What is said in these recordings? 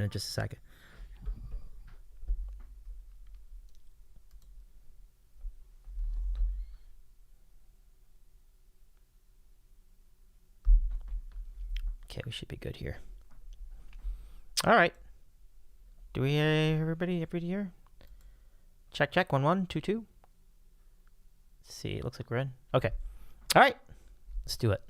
in just a second. Okay, we should be good here. All right. Do we everybody here? Check. 1 1 2 2. Let's see. It looks like we're in. Okay. All right. Let's do it.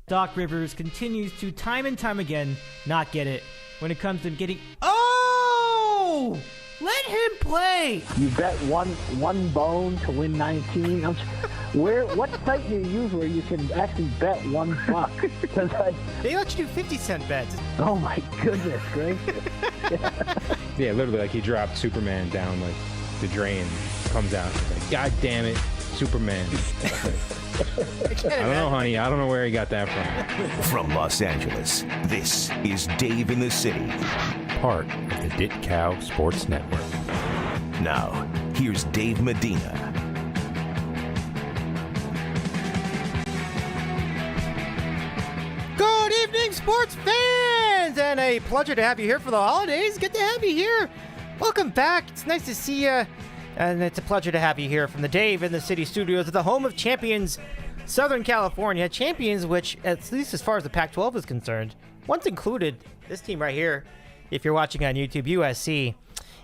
Doc Rivers continues to time and time again not get it when it comes to getting. Oh! Let him play! You bet one bone to win 19. What site do you use where you can actually bet $1? They let you do 50-cent bets. Oh my goodness gracious. Yeah, literally, like he dropped Superman down like the drain, comes out, like, God damn it, Superman. I don't know, honey. I don't know where he got that from. From Los Angeles, this is Dave in the City. Part of the Dit Cow Sports Network. Now, here's Dave Medina. Good evening, sports fans, and a pleasure to have you here for the holidays. Good to have you here. Welcome back. It's nice to see you. And it's a pleasure to have you here from the Dave in the City studios, the home of champions, Southern California. Champions which, at least as far as the Pac-12 is concerned, once included this team right here, if you're watching on YouTube, USC.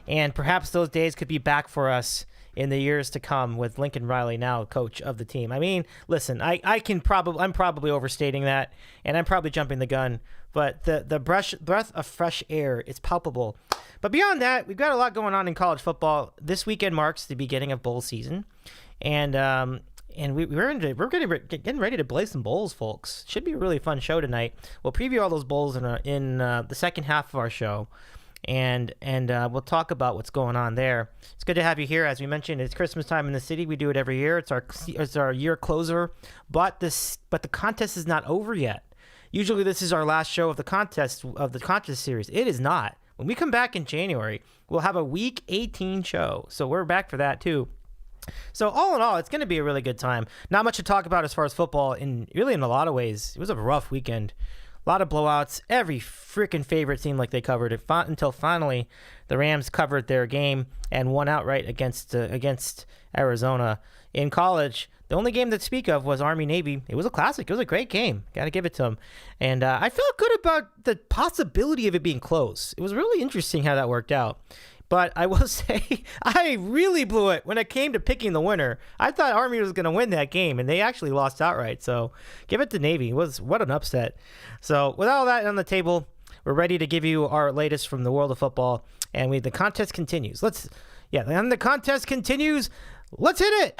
And perhaps those days could be back for us in the years to come with Lincoln Riley now coach of the team. I mean, listen, I'm probably overstating that, and I'm probably jumping the gun, but the breath of fresh air is palpable. But beyond that, we've got a lot going on in college football. This weekend marks the beginning of bowl season, and we're getting ready to play some bowls, folks. Should be a really fun show tonight. We'll preview all those bowls in the second half of our show, and we'll talk about what's going on there. It's good to have you here. As we mentioned, it's Christmas time in the city. We do it every year. It's our year closer, but the contest is not over yet. Usually, this is our last show of the contest series. It is not. When we come back in January, we'll have a Week 18 show. So we're back for that, too. So all in all, it's going to be a really good time. Not much to talk about as far as football. In a lot of ways, it was a rough weekend. A lot of blowouts. Every freaking favorite seemed like they covered it until finally the Rams covered their game and won outright against Arizona. In college, the only game to speak of was Army-Navy. It was a classic. It was a great game. Got to give it to them. And I felt good about the possibility of it being close. It was really interesting how that worked out. But I will say, I really blew it when it came to picking the winner. I thought Army was going to win that game, and they actually lost outright. So give it to Navy. What an upset. So with all that on the table, we're ready to give you our latest from the world of football. And the contest continues. And the contest continues. Let's hit it.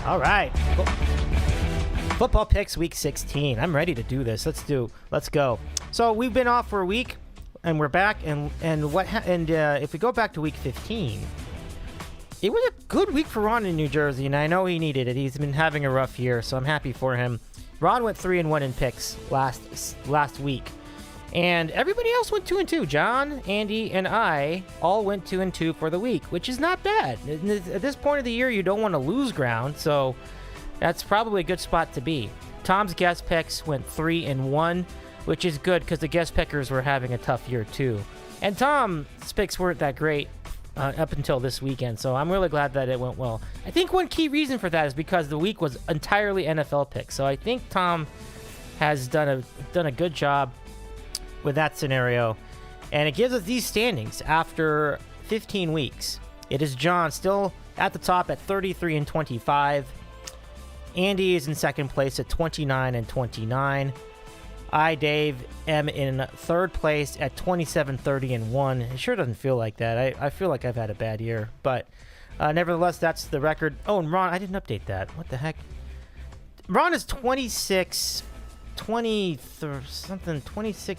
All right. Football picks week 16. I'm ready to do this. Let's go. So we've been off for a week, and we're back. And if we go back to week 15, it was a good week for Ron in New Jersey, and I know he needed it. He's been having a rough year, so I'm happy for him. Ron went 3-1 in picks last week. And everybody else went 2-2. John, Andy, and I all went 2-2 for the week, which is not bad. At this point of the year, you don't want to lose ground, so that's probably a good spot to be. Tom's guest picks went 3-1, which is good because the guest pickers were having a tough year too. And Tom's picks weren't that great up until this weekend, so I'm really glad that it went well. I think one key reason for that is because the week was entirely NFL picks, so I think Tom has done a good job with that scenario, and it gives us these standings after 15 weeks. It is John still at the top at 33-25. Andy is in second place at 29-29. I, Dave, am in third place at 27-30-1. It sure doesn't feel like that. I feel like I've had a bad year, but nevertheless, that's the record. Oh, and Ron, I didn't update that. What the heck? Ron is 26. 26,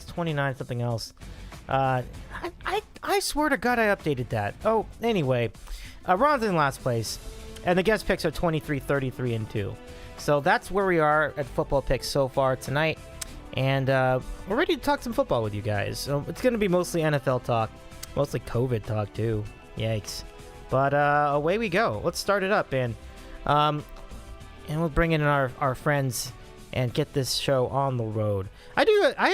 29, something else. I swear to God I updated that. Oh, anyway, Ron's in last place, and the guest picks are 23, 33, and 2. So that's where we are at football picks so far tonight, and we're ready to talk some football with you guys. So it's going to be mostly NFL talk. Mostly COVID talk too. Yikes. But away we go. Let's start it up, and we'll bring in our friends and get this show on the road. I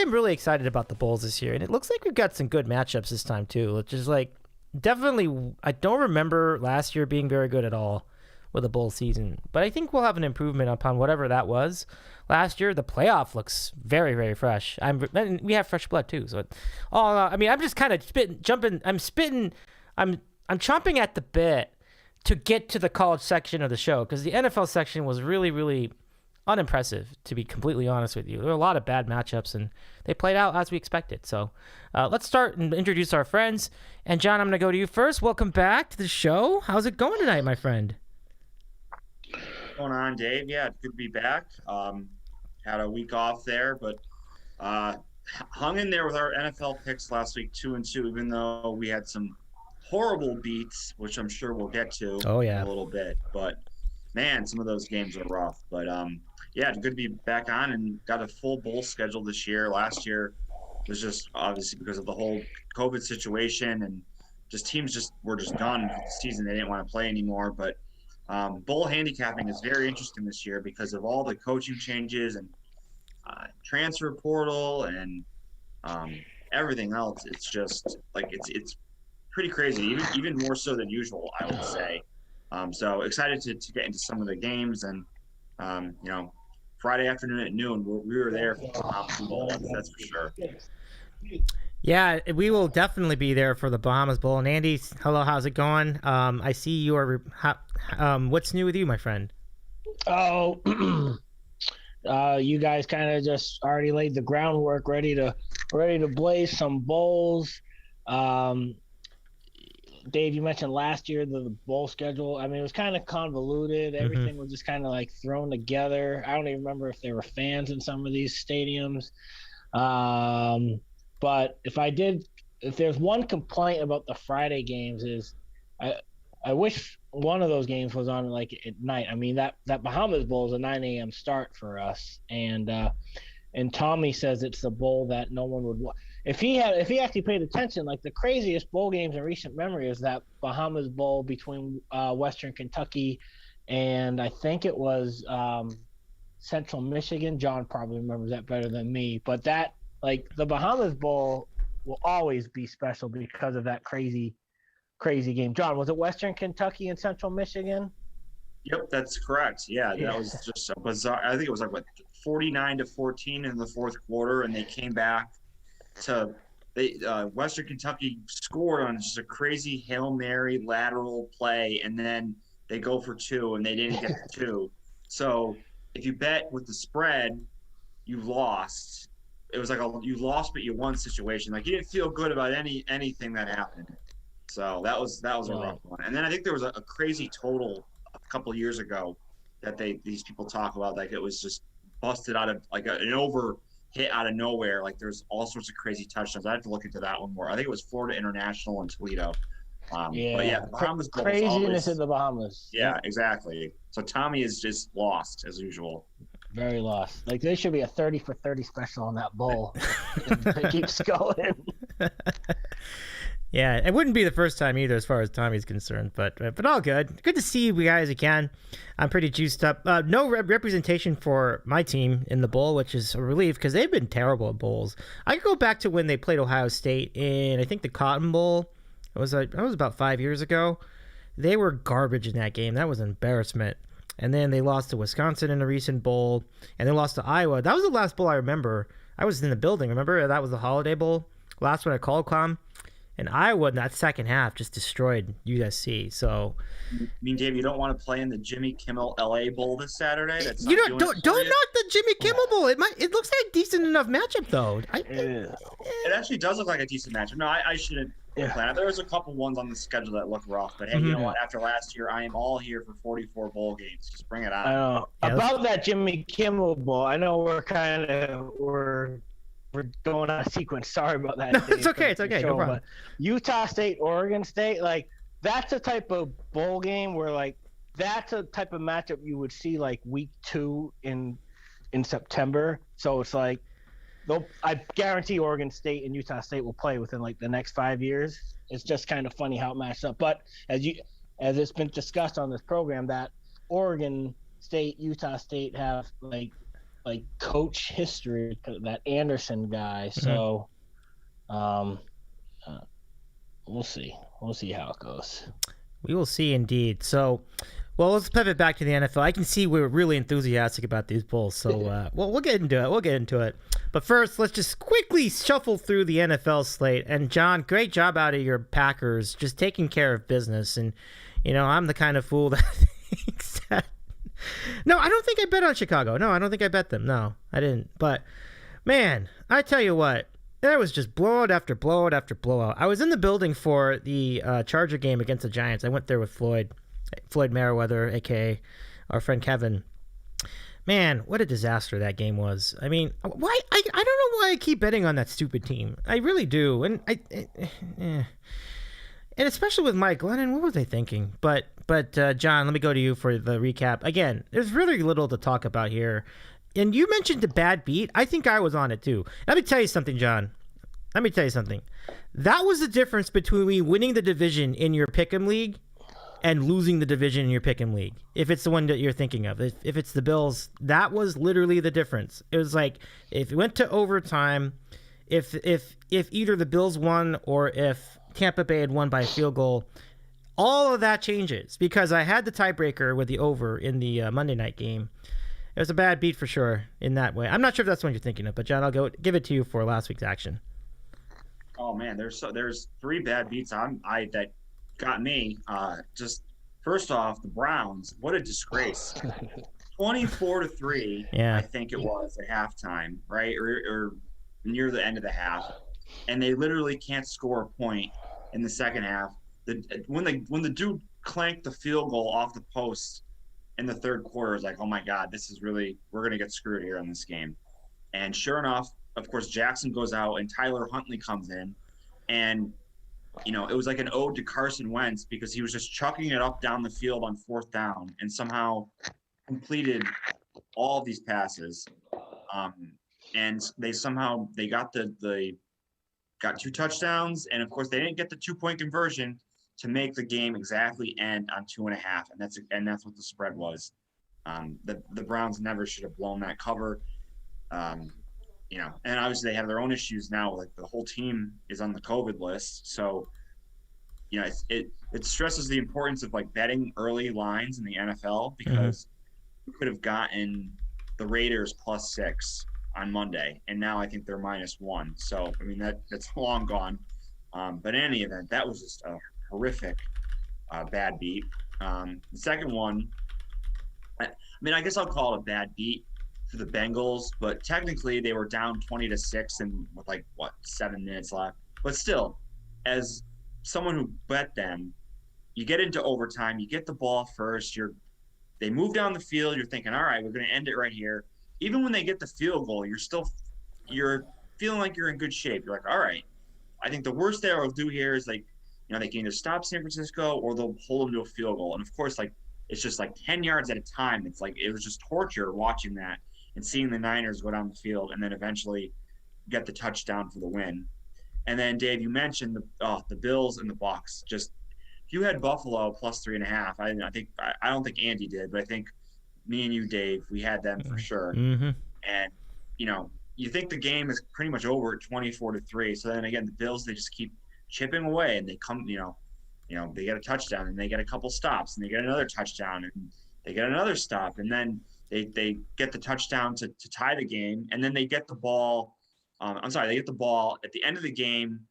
am really excited about the Bowls this year, and it looks like we've got some good matchups this time too, which is like definitely. I don't remember last year being very good at all with a bowl season, but I think we'll have an improvement upon whatever that was last year. The playoff looks very, very fresh. And we have fresh blood too. So, I mean, I'm just kind of I'm chomping at the bit to get to the college section of the show, because the NFL section was really, really unimpressive, to be completely honest with you. There were a lot of bad matchups, and they played out as we expected. So let's start and introduce our friends. And John, I'm going to go to you first. Welcome back to the show. How's it going tonight, my friend? What's going on, Dave? Yeah, it's good to be back. Had a week off there, but hung in there with our NFL picks last week, 2-2, even though we had some horrible beats, which I'm sure we'll get to in a little bit. But man, some of those games are rough. But yeah, it's good to be back on and got a full bowl schedule this year. Last year was just obviously because of the whole COVID situation, and just teams were done for the season. They didn't want to play anymore. But bowl handicapping is very interesting this year because of all the coaching changes and transfer portal and everything else. It's just like it's pretty crazy, even more so than usual, I would say. So excited to get into some of the games, and Friday afternoon at noon, we were there for the Bahamas Bowl. That's for sure. Yeah, we will definitely be there for the Bahamas Bowl. And Andy, hello, how's it going? I see you are. What's new with you, my friend? Oh, you guys kind of just already laid the groundwork, ready to blaze some bowls. Dave, you mentioned last year the bowl schedule. I mean, it was kind of convoluted. Everything was just kind of like thrown together. I don't even remember if there were fans in some of these stadiums. But if there's one complaint about the Friday games is I wish one of those games was on like at night. I mean, that Bahamas Bowl is a 9 a.m. start for us. And Tommy says it's the bowl that no one would watch. If he actually paid attention, like the craziest bowl games in recent memory is that Bahamas Bowl between Western Kentucky and I think it was Central Michigan. John probably remembers that better than me. But that, like, the Bahamas Bowl will always be special because of that crazy game. John, was it Western Kentucky and Central Michigan? Yep, that's correct. Yeah, that was just a bizarre. I think it was like 49-14 in the fourth quarter, and they came back to Western Kentucky scored on just a crazy Hail Mary lateral play, and then they go for two, and they didn't get the two. So if you bet with the spread, you lost. It was like you lost but you won situation. Like you didn't feel good about anything that happened. So that was a rough one. And then I think there was a crazy total a couple of years ago that these people talk about, like it was just busted out of like an over hit out of nowhere. Like there's all sorts of crazy touchdowns. I have to look into that one more. I think it was Florida International and Toledo. But yeah, the Bahamas Bowl craziness in the Bahamas. Yeah, exactly. So Tommy is just lost as usual. Very lost. Like there should be a 30 for 30 special on that bowl. It keeps going. Yeah, it wouldn't be the first time either as far as Tommy's concerned, but all good. Good to see you guys again. I'm pretty juiced up. No representation for my team in the bowl, which is a relief because they've been terrible at bowls. I could go back to when they played Ohio State in, I think, the Cotton Bowl. That was about 5 years ago. They were garbage in that game. That was an embarrassment. And then they lost to Wisconsin in a recent bowl, and they lost to Iowa. That was the last bowl I remember. I was in the building. Remember? That was the Holiday Bowl. Last one at Qualcomm. And Iowa in that second half just destroyed USC. So, I mean, Dave, you don't want to play in the Jimmy Kimmel LA Bowl this Saturday? That's don't knock the Jimmy Kimmel Bowl. It looks like a decent enough matchup though. It actually does look like a decent matchup. No, I shouldn't plan. There was a couple ones on the schedule that look rough, but hey, you know what? After last year, I am all here for 44 bowl games. Just bring it on. I know. About that Jimmy Kimmel Bowl, I know we're going on a sequence. Sorry about that. No, it's okay. It's okay. No problem. Utah State, Oregon State, like that's a type of bowl game where like that's a type of matchup you would see like week 2 in September. So it's like I guarantee Oregon State and Utah State will play within like the next 5 years. It's just kind of funny how it matched up. But as it's been discussed on this program, that Oregon State, Utah State have like coach history, that Anderson guy. So we'll see how it goes. We will see indeed. So, well, let's pivot back to the NFL. I can see we're really enthusiastic about these Bulls. So, we'll get into it. But first, let's just quickly shuffle through the NFL slate. And John, great job out of your Packers, just taking care of business. And, I'm the kind of fool that thinks that. No, I don't think I bet on Chicago. No, I don't think I bet them. No, I didn't. But, man, I tell you what. There was just blowout after blowout after blowout. I was in the building for the Charger game against the Giants. I went there with Floyd Merriweather, a.k.a. our friend Kevin. Man, what a disaster that game was. I mean, why? I don't know why I keep betting on that stupid team. I really do. And and especially with Mike Glennon, what was I thinking? But John, let me go to you for the recap. Again, there's really little to talk about here. And you mentioned the bad beat. I think I was on it too. Let me tell you something, John. That was the difference between me winning the division in your Pick'em League and losing the division in your Pick'em League. If it's the one that you're thinking of. If it's the Bills, that was literally the difference. It was like if it went to overtime, if either the Bills won or if Tampa Bay had won by a field goal, all of that changes because I had the tiebreaker with the over in the Monday night game. It was a bad beat for sure in that way. I'm not sure if that's what you're thinking of, but John, I'll give it to you for last week's action. Oh man, there's 3 bad beats that got me. Just first off, the Browns. What a disgrace! 24-3. Yeah, I think it was at halftime, right, or near the end of the half, and they literally can't score a point in the second half. When the dude clanked the field goal off the post in the third quarter, is like, oh my God, we're going to get screwed here in this game. And sure enough, of course, Jackson goes out and Tyler Huntley comes in. And, it was like an ode to Carson Wentz because he was just chucking it up down the field on 4th down and somehow completed all of these passes. And they got got 2 touchdowns. And of course, they didn't get the 2-point conversion to make the game exactly end on 2.5, and that's what the spread was. The Browns never should have blown that cover. And obviously they have their own issues now. Like the whole team is on the COVID list, so it stresses the importance of like betting early lines in the NFL because we could have gotten the Raiders +6 on Monday, and now I think they're -1. So I mean that's long gone. But in any event, that was just a horrific bad beat. The second one, I guess I'll call it a bad beat for the Bengals, but technically they were down 20-6 and with 7 minutes left. But still, as someone who bet them, you get into overtime, you get the ball first, they move down the field, you're thinking, all right, we're going to end it right here. Even when they get the field goal, you're feeling like you're in good shape. You're like, all right, I think the worst they will do here is they can either stop San Francisco or they'll hold them to a field goal. And of course, it's just 10 yards at a time. It's it was just torture watching that and seeing the Niners go down the field and then eventually get the touchdown for the win. And then Dave, you mentioned the Bills and the Bucs. Just you had Buffalo +3.5. I don't think Andy did, but I think me and you, Dave, we had them for sure. Mm-hmm. And you think the game is pretty much over at 24-3. So then again, the Bills, they just keep chipping away, and they come, they get a touchdown, and they get a couple stops, and they get another touchdown, and they get another stop, and then they get the touchdown to tie the game, and then they get the ball. They get the ball at the end of the game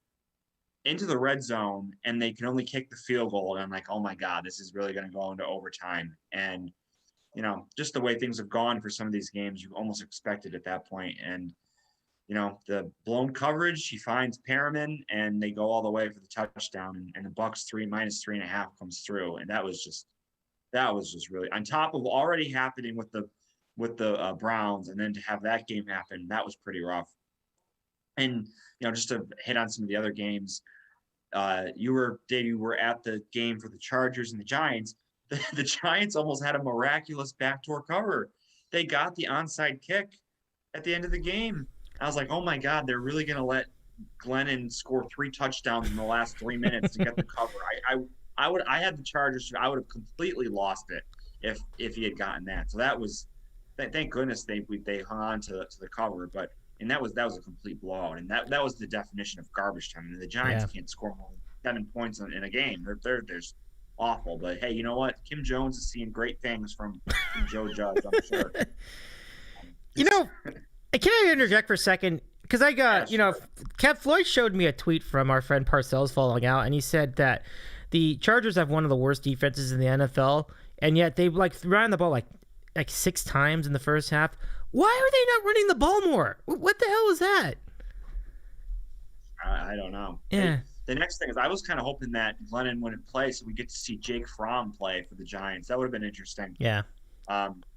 into the red zone, and they can only kick the field goal. And I'm like, oh my God, this is really going to go into overtime. And just the way things have gone for some of these games, you almost expected at that point. And the blown coverage, he finds Perriman, and they go all the way for the touchdown, and the Bucs -3.5 comes through, and that was just really on top of already happening with the Browns, and then to have that game happen, that was pretty rough. And just to hit on some of the other games, Dave, you were at the game for the Chargers and the Giants. The Giants almost had a miraculous backdoor cover. They got the onside kick at the end of the game. I was like, oh my God, they're really going to let Glennon score 3 touchdowns in the last 3 minutes to get the cover. I had the Chargers. I would have completely lost it if he had gotten that. So that was, thank goodness they hung on to the cover. But and that was a complete blowout, and that was the definition of garbage time. And the Giants can't score more than 7 points in a game. They're just awful. But hey, you know what? Kim Jones is seeing great things from Joe Judge, I'm sure. Can I interject for a second? Because I got, Kev Floyd showed me a tweet from our friend Parcells falling out, and he said that the Chargers have one of the worst defenses in the NFL, and yet they ran the ball like 6 times in the first half. Why are they not running the ball more? What the hell is that? I don't know. Yeah. The next thing is I was kind of hoping that Glennon wouldn't play, so we get to see Jake Fromm play for the Giants. That would have been interesting. Yeah.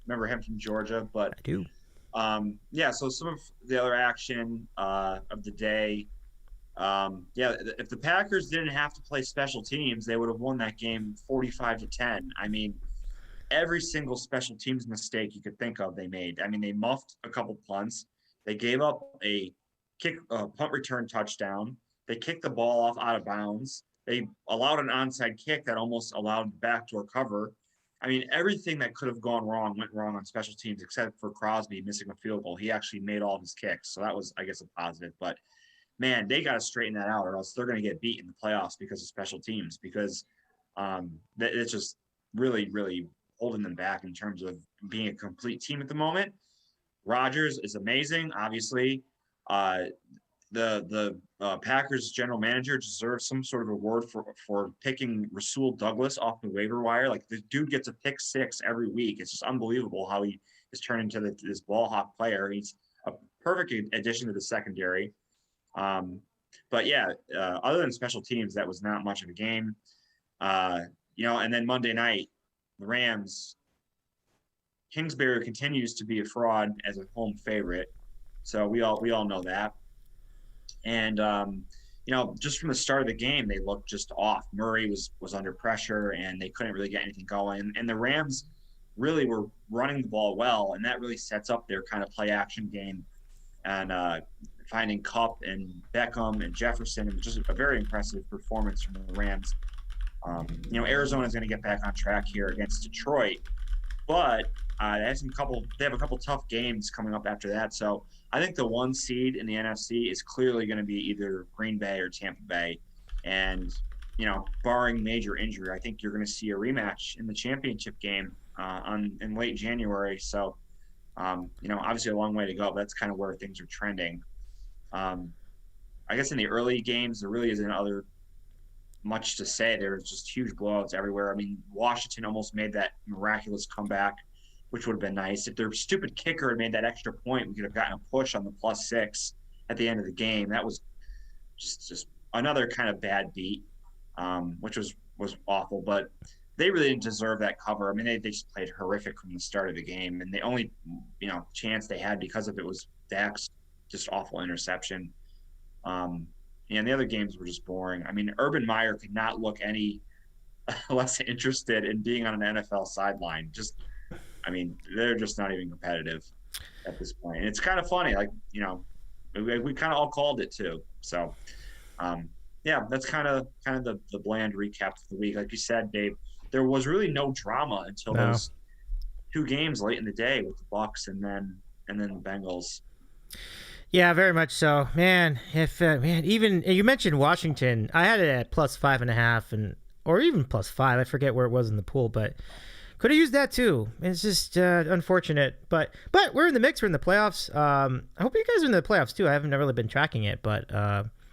Remember him from Georgia? But I do. So some of the other action of the day. If the Packers didn't have to play special teams, they would have won that game 45-10. I mean, every single special teams mistake you could think of, they made. I mean, they muffed a couple punts. They gave up a punt return touchdown. They kicked the ball off out of bounds. They allowed an onside kick that almost allowed backdoor cover. I mean, everything that could have gone wrong went wrong on special teams, except for Crosby missing a field goal. He actually made all of his kicks, so that was, I guess, a positive. But man, they got to straighten that out, or else they're going to get beat in the playoffs because of special teams. Because it's just really, really holding them back in terms of being a complete team at the moment. Rodgers is amazing, obviously. The Packers general manager deserves some sort of award for picking Rasul Douglas off the waiver wire. Like, the dude gets a pick 6 every week. It's just unbelievable how he has turned into this ball hawk player. He's a perfect addition to the secondary. But yeah, other than special teams, that was not much of a game. And then Monday night, the Rams, Kingsbury continues to be a fraud as a home favorite. So we all know that. And, just from the start of the game, they looked just off. Murray was under pressure, and they couldn't really get anything going. And the Rams really were running the ball well, and that really sets up their kind of play-action game. And finding Kupp and Beckham and Jefferson, and just a very impressive performance from the Rams. Arizona is going to get back on track here against Detroit, but they have a couple tough games coming up after that. So I think the 1 seed in the NFC is clearly going to be either Green Bay or Tampa Bay. And, barring major injury, I think you're going to see a rematch in the championship game in late January. So, obviously a long way to go, but that's kind of where things are trending. I guess in the early games, there really isn't much to say. There was just huge blowouts everywhere. I mean, Washington almost made that miraculous comeback, which would have been nice. If their stupid kicker had made that extra point, we could have gotten a push on the +6 at the end of the game. That was just another kind of bad beat, which was awful. But they really didn't deserve that cover. I mean, they just played horrific from the start of the game, and the only chance they had because of it was Dak's just awful interception. And the other games were just boring. I mean, Urban Meyer could not look any less interested in being on an NFL sideline. They're just not even competitive at this point. And it's kind of funny, we kind of all called it too. So, that's kind of the bland recap of the week. Like you said, Dave, there was really no drama until those 2 games late in the day with the Bucs and then the Bengals. Yeah, very much so, man. Even you mentioned Washington, I had it at +5.5 or even +5. I forget where it was in the pool, but could have used that too. It's just unfortunate, but we're in the mix. We're in the playoffs. I hope you guys are in the playoffs too. I haven't really been tracking it, but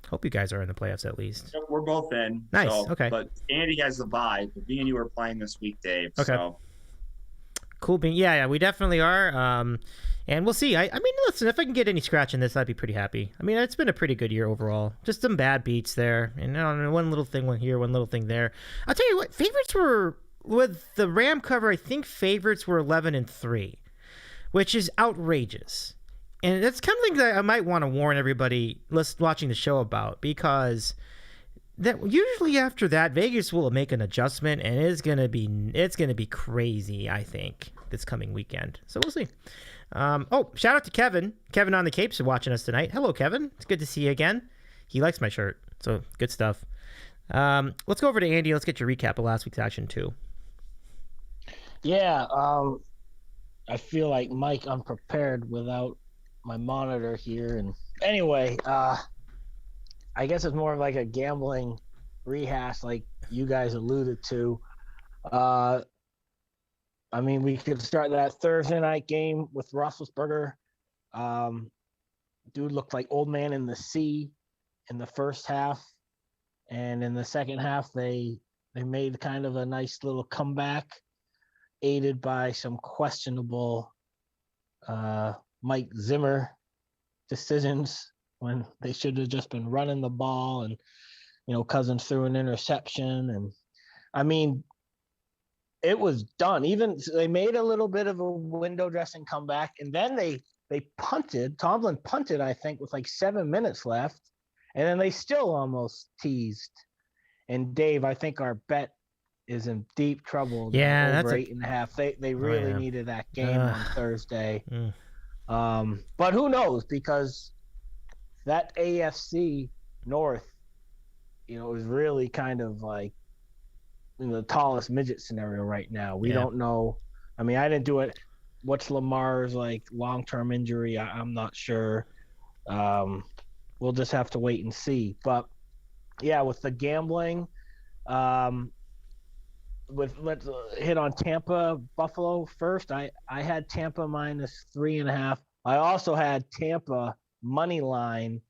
hope you guys are in the playoffs at least. Yep, we're both in. Nice. So, okay. But Andy has the bye. But me and you are playing this week, Dave. Okay. So. Cool. Yeah, we definitely are. And we'll see. I mean, listen, if I can get any scratch in this, I'd be pretty happy. I mean, it's been a pretty good year overall. Just some bad beats there. And one little thing here, one little thing there. I'll tell you what, favorites were, with the Ram cover, I think favorites were 11-3, which is outrageous. And that's kind of thing that I might want to warn everybody watching the show about, because usually after that, Vegas will make an adjustment, and it's gonna be crazy. I think this coming weekend. So we'll see. Shout out to Kevin. Kevin on the Capes watching us tonight. Hello, Kevin. It's good to see you again. He likes my shirt, so good stuff. Let's go over to Andy. Let's get your recap of last week's action too. Yeah, I feel like Mike unprepared without my monitor here. And anyway, I guess it's more of like a gambling rehash, like you guys alluded to. I mean, we could start that Thursday night game with Roethlisberger. Dude looked like old man in the sea in the first half, and in the second half, they made kind of a nice little comeback, aided by some questionable Mike Zimmer decisions when they should have just been running the ball, and Cousins threw an interception, and I mean, it was done. Even they made a little bit of a window dressing comeback, and then they punted. Tomlin punted, I think, with like 7 minutes left, and then they still almost teased. And Dave, I think our bet is in deep trouble. Yeah, over that's 8.5. They really needed that game on Thursday. But who knows? Because that AFC North, is really kind of like the tallest midget scenario right now. We don't know. I mean, I didn't do it. What's Lamar's like long-term injury? I'm not sure. We'll just have to wait and see. But yeah, with the gambling, let's hit on Tampa Buffalo first. I had Tampa minus 3.5. I also had Tampa money line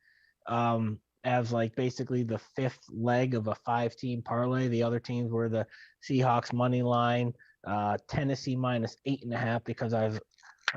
as like basically the fifth leg of a 5-team parlay. The other teams were the Seahawks money line, Tennessee minus 8.5, because I was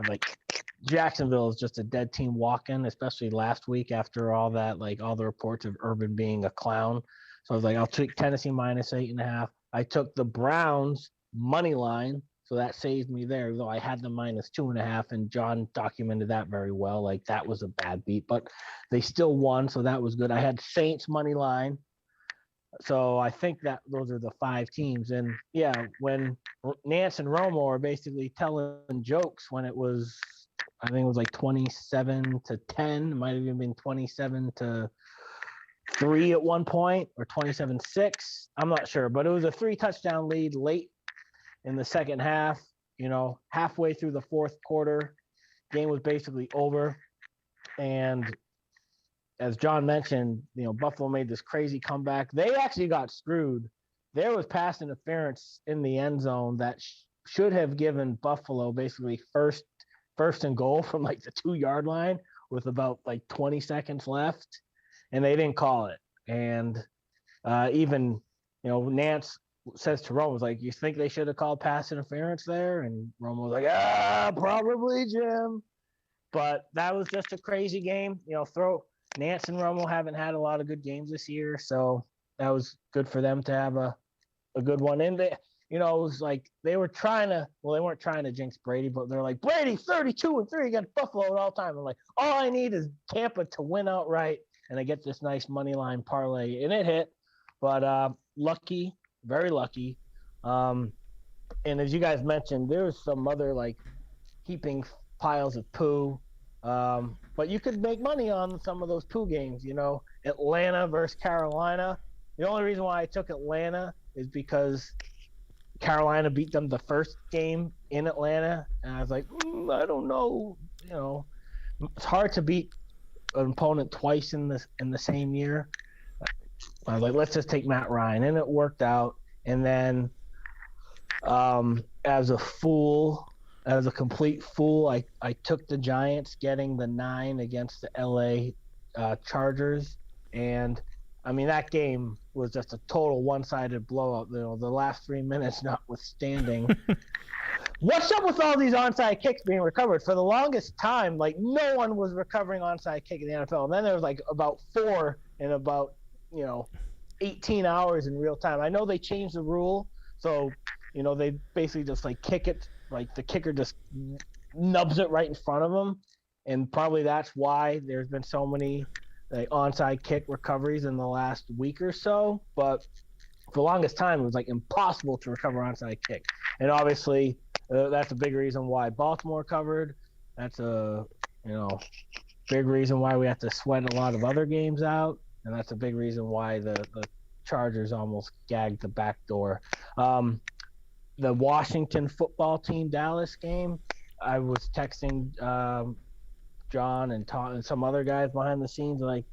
like, Jacksonville is just a dead team walking, especially last week after all that, like all the reports of Urban being a clown. So I was like, I'll take Tennessee minus 8.5. I took the Browns money line, so that saved me there, though I had the minus 2.5, and John documented that very well. Like, that was a bad beat, but they still won, so that was good. I had Saints money line, so I think that those are the 5 teams. And yeah, when Nance and Romo are basically telling jokes when it was, I think it was like 27-10, it might have even been 27-3 at one point, or 27-6. I'm not sure, but it was a 3-touchdown lead late in the second half. Halfway through the fourth quarter, game was basically over. And as John mentioned, Buffalo made this crazy comeback. They actually got screwed. There was pass interference in the end zone that should have given Buffalo basically first and goal from like the 2-yard line with about like 20 seconds left, and they didn't call it. And even Nance says to Romo, was like, you think they should have called pass interference there? And Romo was like, probably, Jim. But that was just a crazy game. Nance and Romo haven't had a lot of good games this year, so that was good for them to have a good one. And they, it was like they were trying to, well, they weren't trying to jinx Brady, but they're like, Brady 32-3 against Buffalo at all time. I'm like, all I need is Tampa to win outright, and I get this nice money line parlay, and it hit. But lucky. Very lucky. And as you guys mentioned, there was some other like heaping piles of poo. But you could make money on some of those poo games, Atlanta versus Carolina. The only reason why I took Atlanta is because Carolina beat them the first game in Atlanta. And I was like, I don't know. It's hard to beat an opponent twice in the same year. I was like, let's just take Matt Ryan, and it worked out. And then, as a complete fool, I took the Giants getting the 9 against the LA Chargers, and I mean that game was just a total one-sided blowout. The last 3 minutes notwithstanding. What's up with all these onside kicks being recovered? For the longest time, like no one was recovering onside kick in the NFL, and then there was like about 4 in about 18 hours in real time. I know they changed the rule, so they basically just like kick it, like the kicker just nubs it right in front of them, and probably that's why there's been so many like onside kick recoveries in the last week or so, but for the longest time it was like impossible to recover onside kick. And obviously that's a big reason why Baltimore covered. That's a big reason why we have to sweat a lot of other games out, and that's a big reason why the Chargers almost gagged the back door. The Washington football team Dallas game, I was texting John and Tom and some other guys behind the scenes, like,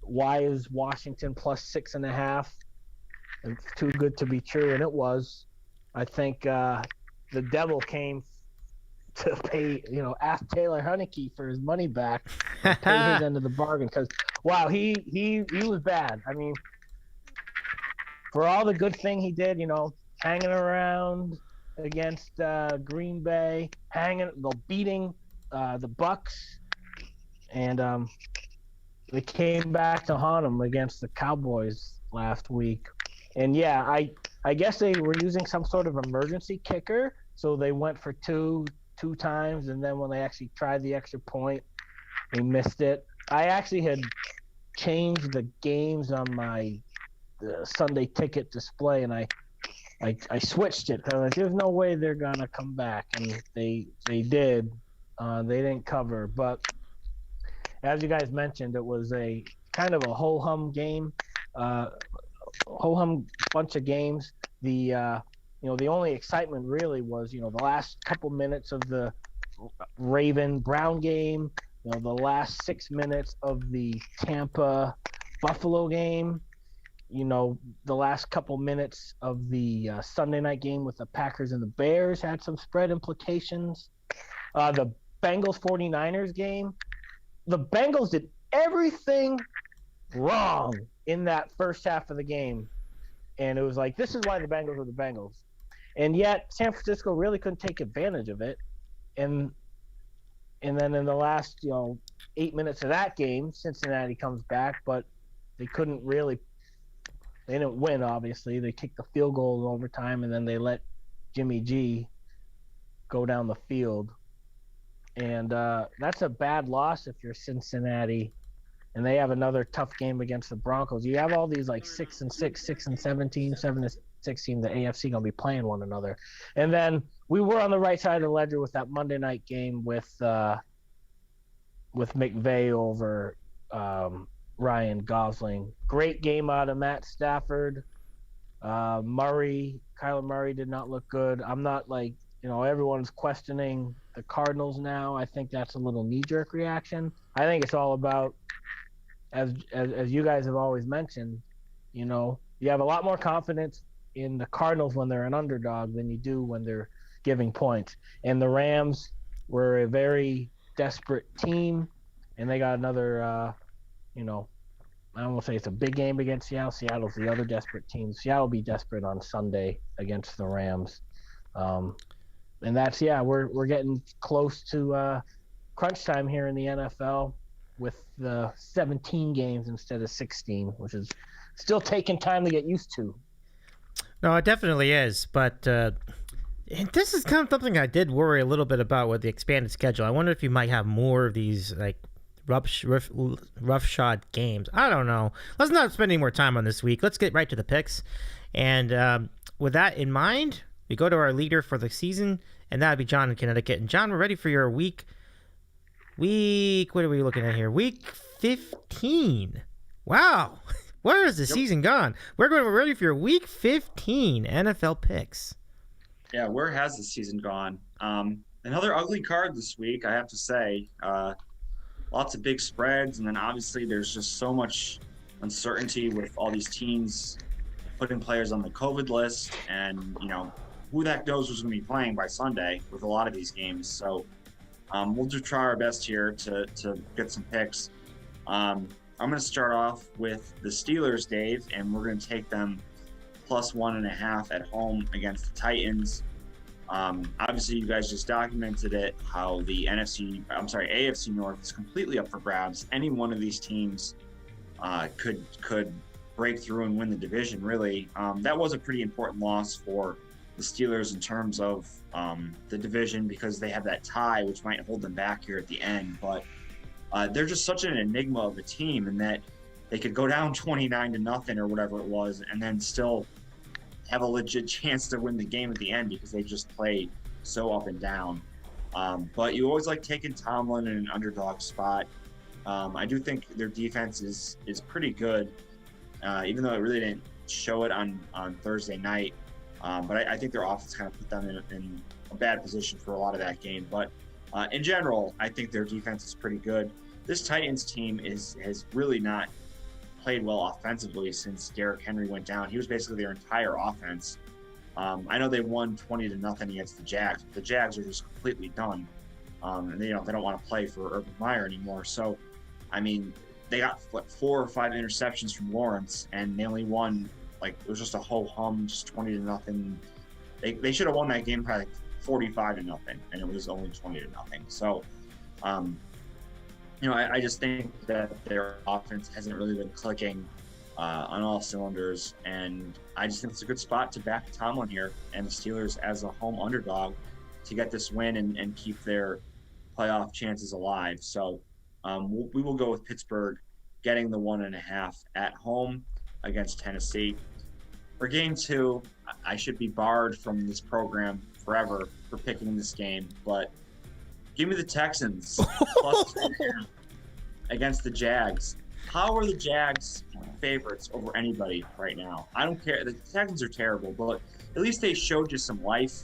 why is Washington plus 6.5? It's too good to be true, and it was. I think the devil came to pay, ask Taylor Heineke for his money back, and pay his end of the bargain, because wow, he was bad. I mean, for all the good thing he did, hanging around against Green Bay, beating the Bucks, and they came back to haunt him against the Cowboys last week. And yeah, I guess they were using some sort of emergency kicker, so they went for two times, and then when they actually tried the extra point, they missed it. I actually had changed the games on my Sunday ticket display, and I switched it. I was like, there's no way they're gonna come back, and they did. They didn't cover, but as you guys mentioned, it was a kind of a ho-hum game, ho-hum bunch of games. The only excitement really was the last couple minutes of the Raven-Brown game, the last 6 minutes of the Tampa-Buffalo game, the last couple minutes of the Sunday night game with the Packers and the Bears had some spread implications. The Bengals 49ers game, the Bengals did everything wrong in that first half of the game, and it was like, this is why the Bengals are the Bengals. And yet San Francisco really couldn't take advantage of it. And then in the last 8 minutes of that game, Cincinnati comes back, but they couldn't really. They didn't win, obviously. They kicked the field goal in overtime, and then they let Jimmy G go down the field. And that's a bad loss if you're Cincinnati, and they have another tough game against the Broncos. You have all these like 6-6, 6-17, 7-16 teams, the AFC going to be playing one another. And then we were on the right side of the ledger with that Monday night game with McVay over Ryan Gosling. Great game out of Matt Stafford. Kyler Murray did not look good. I'm not everyone's questioning the Cardinals now. I think that's a little knee-jerk reaction. I think it's all about, as you guys have always mentioned, you have a lot more confidence in the Cardinals when they're an underdog than you do when they're giving points. And the Rams were a very desperate team, and they got another, I don't want to say it's a big game against Seattle. Seattle's the other desperate team. Seattle will be desperate on Sunday against the Rams. And that's, we're getting close to crunch time here in the NFL with the 17 games instead of 16, which is still taking time to get used to. No, it definitely is, but this is kind of something I did worry a little bit about with the expanded schedule. I wonder if you might have more of these roughshod games. I don't know. Let's not spend any more time on this week. Let's get right to the picks. And with that in mind, we go to our leader for the season, and that would be John in Connecticut. And John, we're ready for your week. What are we looking at here? Week 15. Wow. Where has the season gone? We're ready for your Week 15 NFL picks. Yeah, where has the season gone? Another ugly card this week, I have to say. Lots of big spreads, and then obviously there's just so much uncertainty with all these teams putting players on the COVID list, and who the heck knows who's going to be playing by Sunday with a lot of these games. So we'll just try our best here to get some picks. I'm going to start off with the Steelers, Dave, and we're going to take them plus 1.5 at home against the Titans. Obviously, you guys just documented it, how the AFC North is completely up for grabs. Any one of these teams could break through and win the division, really. That was a pretty important loss for the Steelers in terms of the division, because they have that tie, which might hold them back here at the end. But they're just such an enigma of a team, in that they could go down 29-0 or whatever it was, and then still have a legit chance to win the game at the end, because they just play so up and down. But you always like taking Tomlin in an underdog spot. I do think their defense is pretty good, even though it really didn't show it on Thursday night. But I think their offense kind of put them in a bad position for a lot of that game. But in general, I think their defense is pretty good. This Titans team has really not played well offensively since Derrick Henry went down. He was basically their entire offense. I know they won 20-0 against the Jags, but the Jags are just completely done. And they don't want to play for Urban Meyer anymore. So, I mean, they got 4 or 5 interceptions from Lawrence, and they only won, like, it was just a ho-hum, just 20-0. They should have won that game probably 45-0, and it was only 20-0. So, I just think that their offense hasn't really been clicking on all cylinders, and I just think it's a good spot to back Tomlin here and the Steelers as a home underdog to get this win and keep their playoff chances alive. So we will go with Pittsburgh getting the 1.5 at home against Tennessee. For game 2, I should be barred from this program forever for picking this game, but give me the Texans plus 2.5 against the Jags. How are the Jags favorites over anybody right now? I don't care. The Texans are terrible, but at least they showed you some life.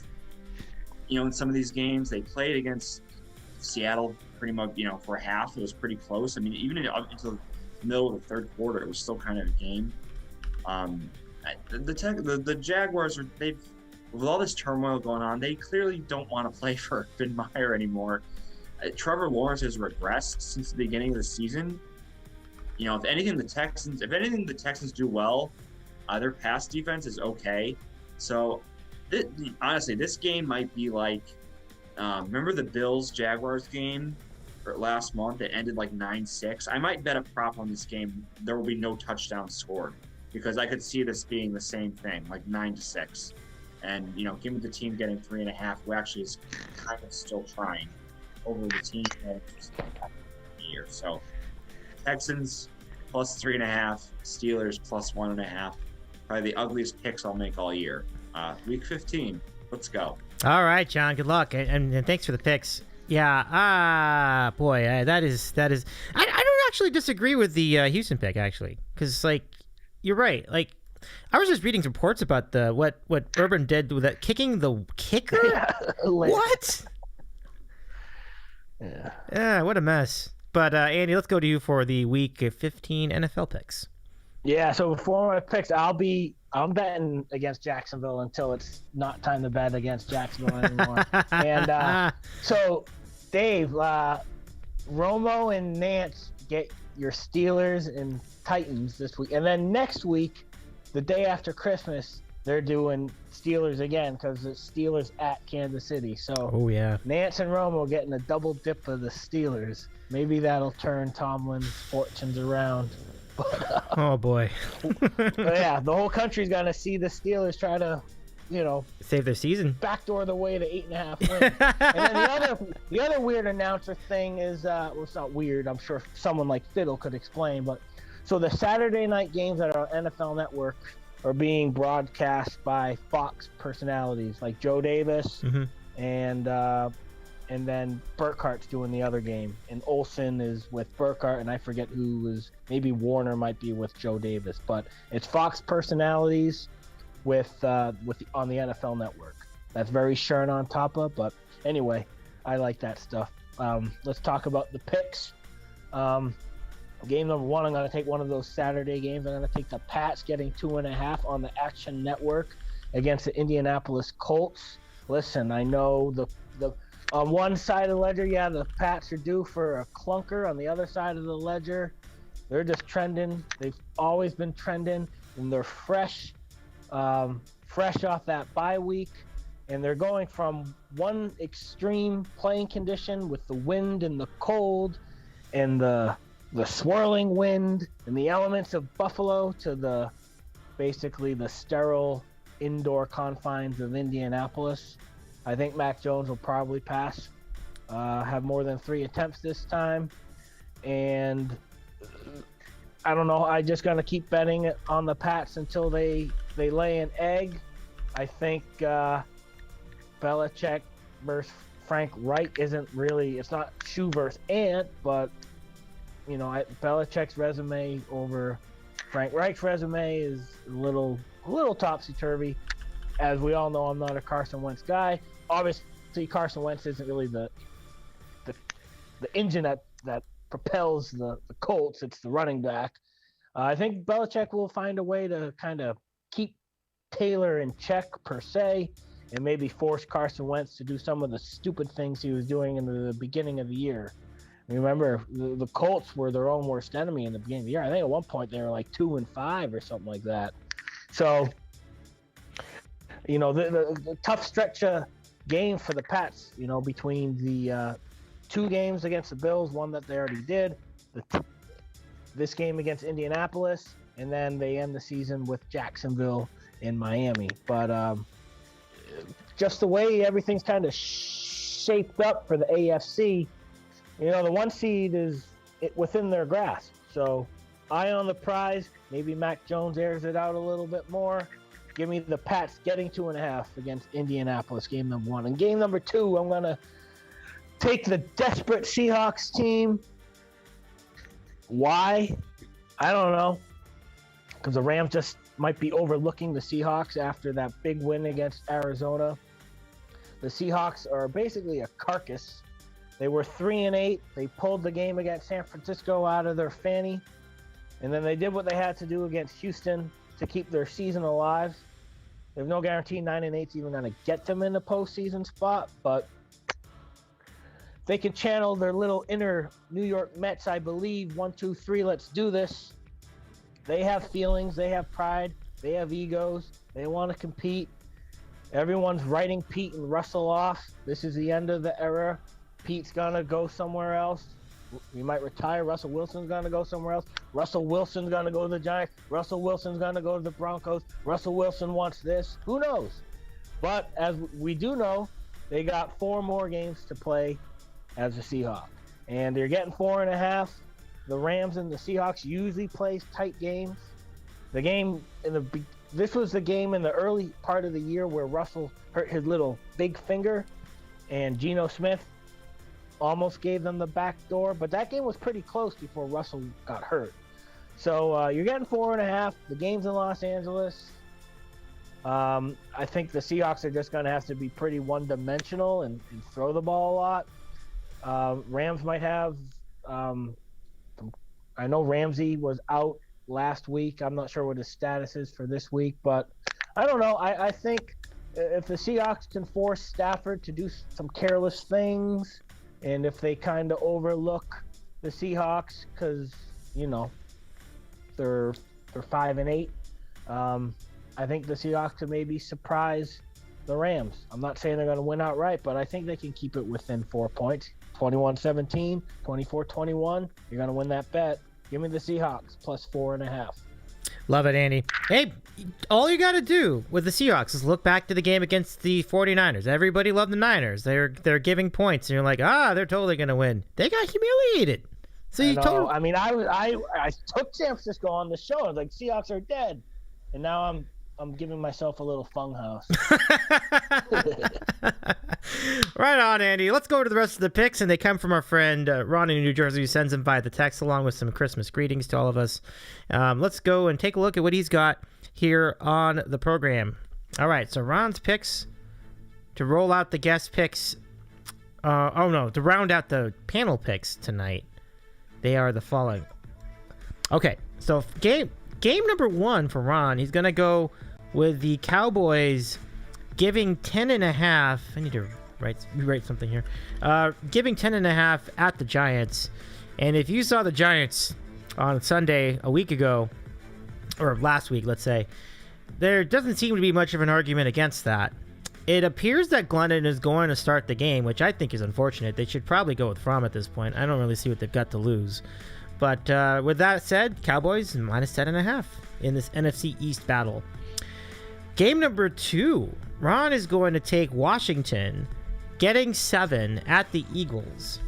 In some of these games, they played against Seattle pretty much, for half. It was pretty close. I mean, even up until the middle of the third quarter, it was still kind of a game. The Jaguars with all this turmoil going on, they clearly don't want to play for Urban Meyer anymore. Trevor Lawrence has regressed since the beginning of the season. If anything, the Texans do well. Their pass defense is okay. So, honestly, this game might be like, remember the Bills-Jaguars game last month? It ended like 9-6. I might bet a prop on this game. There will be no touchdowns scored, because I could see this being the same thing, like 9-6. And, give me the team getting 3.5, who actually is kind of still trying, over the team that is here. So, Texans plus 3.5, Steelers plus 1.5. Probably the ugliest picks I'll make all year. Week 15. Let's go. All right, John. Good luck, and thanks for the picks. Yeah. Boy, that is. I don't actually disagree with the Houston pick, actually, because you're right. I was just reading reports about what Urban did with that kicking the kicker. What? Yeah. What a mess. But Andy, let's go to you for the Week 15 NFL picks. Yeah, so before my picks, I'm betting against Jacksonville until it's not time to bet against Jacksonville anymore. And so, Dave, Romo and Nance get your Steelers and Titans this week. And then next week, the day after Christmas, they're doing Steelers again, because it's Steelers at Kansas City. So, oh yeah, Nance and Romo getting a double dip of the Steelers. Maybe that'll turn Tomlin's fortunes around. Oh boy. But yeah, the whole country's gonna see the Steelers try to, save their season, backdoor the way to 8.5 wins. And then the other weird announcer thing is, it's not weird. I'm sure someone like Fiddle could explain. But so the Saturday night games that are on NFL Network are being broadcast by Fox personalities like Joe Davis, and then Burkhart's doing the other game, and Olsen is with Burkhart, and I forget who is. Maybe Warner might be with Joe Davis, but it's Fox personalities on the NFL Network. That's very Sharon on top of, but anyway, I like that stuff. Let's talk about the picks. Game number 1, I'm going to take one of those Saturday games. I'm going to take the Pats getting 2.5 on the Action Network against the Indianapolis Colts. Listen, I know the on one side of the ledger, yeah, the Pats are due for a clunker. On the other side of the ledger, they're just trending. They've always been trending, and they're fresh off that bye week. And they're going from one extreme playing condition with the wind and the cold and the swirling wind and the elements of Buffalo to basically the sterile indoor confines of Indianapolis. I think Mac Jones will probably pass, have more than 3 attempts this time. and I don't know. I'm just gonna keep betting on the Pats until they lay an egg. I think Belichick versus Frank Reich isn't really. It's not shoe versus ant, but Belichick's resume over Frank Reich's resume is a little topsy-turvy. As we all know, I'm not a Carson Wentz guy. Obviously, Carson Wentz isn't really the engine that propels the Colts. It's the running back. I think Belichick will find a way to kind of keep Taylor in check, per se, and maybe force Carson Wentz to do some of the stupid things he was doing in the beginning of the year. Remember, the Colts were their own worst enemy in the beginning of the year. I think at one point they were like 2-5 or something like that. So, the tough stretch game for the Pats, between the 2 games against the Bills, one that they already did, this game against Indianapolis, and then they end the season with Jacksonville in Miami. But just the way everything's kind of shaped up for the AFC, the 1 seed is within their grasp. So, eye on the prize. Maybe Mac Jones airs it out a little bit more. Give me the Pats getting 2.5 against Indianapolis, game number 1. And game number 2, I'm going to take the desperate Seahawks team. Why? I don't know. Because the Rams just might be overlooking the Seahawks after that big win against Arizona. The Seahawks are basically a carcass. They were 3-8. They pulled the game against San Francisco out of their fanny. And then they did what they had to do against Houston to keep their season alive. There's no guarantee 9-8's even going to get them in the postseason spot, but they can channel their little inner New York Mets, I believe. 1, 2, 3, let's do this. They have feelings. They have pride. They have egos. They want to compete. Everyone's writing Pete and Russell off. This is the end of the era. Pete's going to go somewhere else. We might retire. Russell Wilson's going to go somewhere else. Russell Wilson's going to go to the Giants. Russell Wilson's going to go to the Broncos. Russell Wilson wants this. Who knows? But as we do know, they got 4 more games to play as a Seahawk. And they're getting 4.5. The Rams and the Seahawks usually play tight games. This was the game in the early part of the year where Russell hurt his little big finger, and Geno Smith almost gave them the back door, but that game was pretty close before Russell got hurt. So you're getting 4.5. The game's in Los Angeles. I think the Seahawks are just going to have to be pretty one-dimensional and throw the ball a lot. Rams might have I know Ramsey was out last week. I'm not sure what his status is for this week, but I don't know. I think if the Seahawks can force Stafford to do some careless things, and if they kind of overlook the Seahawks because, they're 5-8, I think the Seahawks could maybe surprise the Rams. I'm not saying they're going to win outright, but I think they can keep it within 4 points. 21-17, 24-21. You're going to win that bet. Give me the Seahawks plus 4.5. Love it, Andy. Hey, all you got to do with the Seahawks is look back to the game against the 49ers. Everybody loved the Niners. They're giving points, and you're like, they're totally going to win. They got humiliated. So you told. I mean, I took San Francisco on the show. I was like, Seahawks are dead, and now I'm giving myself a little funhouse. Right on, Andy. Let's go to the rest of the picks, and they come from our friend Ron in New Jersey, who sends them via the text along with some Christmas greetings to all of us. Let's go and take a look at what he's got here on the program. All right, so Ron's picks to roll out the guest picks. To round out the panel picks tonight, they are the following. Okay, so game number 1 for Ron, he's going to go with the Cowboys giving 10.5. I need to rewrite something here. Giving 10.5 at the Giants. And if you saw the Giants on Sunday a week ago, or last week, let's say, there doesn't seem to be much of an argument against that. It appears that Glennon is going to start the game, which I think is unfortunate. They should probably go with Fromm at this point. I don't really see what they've got to lose. But with that said, Cowboys minus 10.5 in this NFC East battle. Game number 2, Ron is going to take Washington, getting 7 at the Eagles.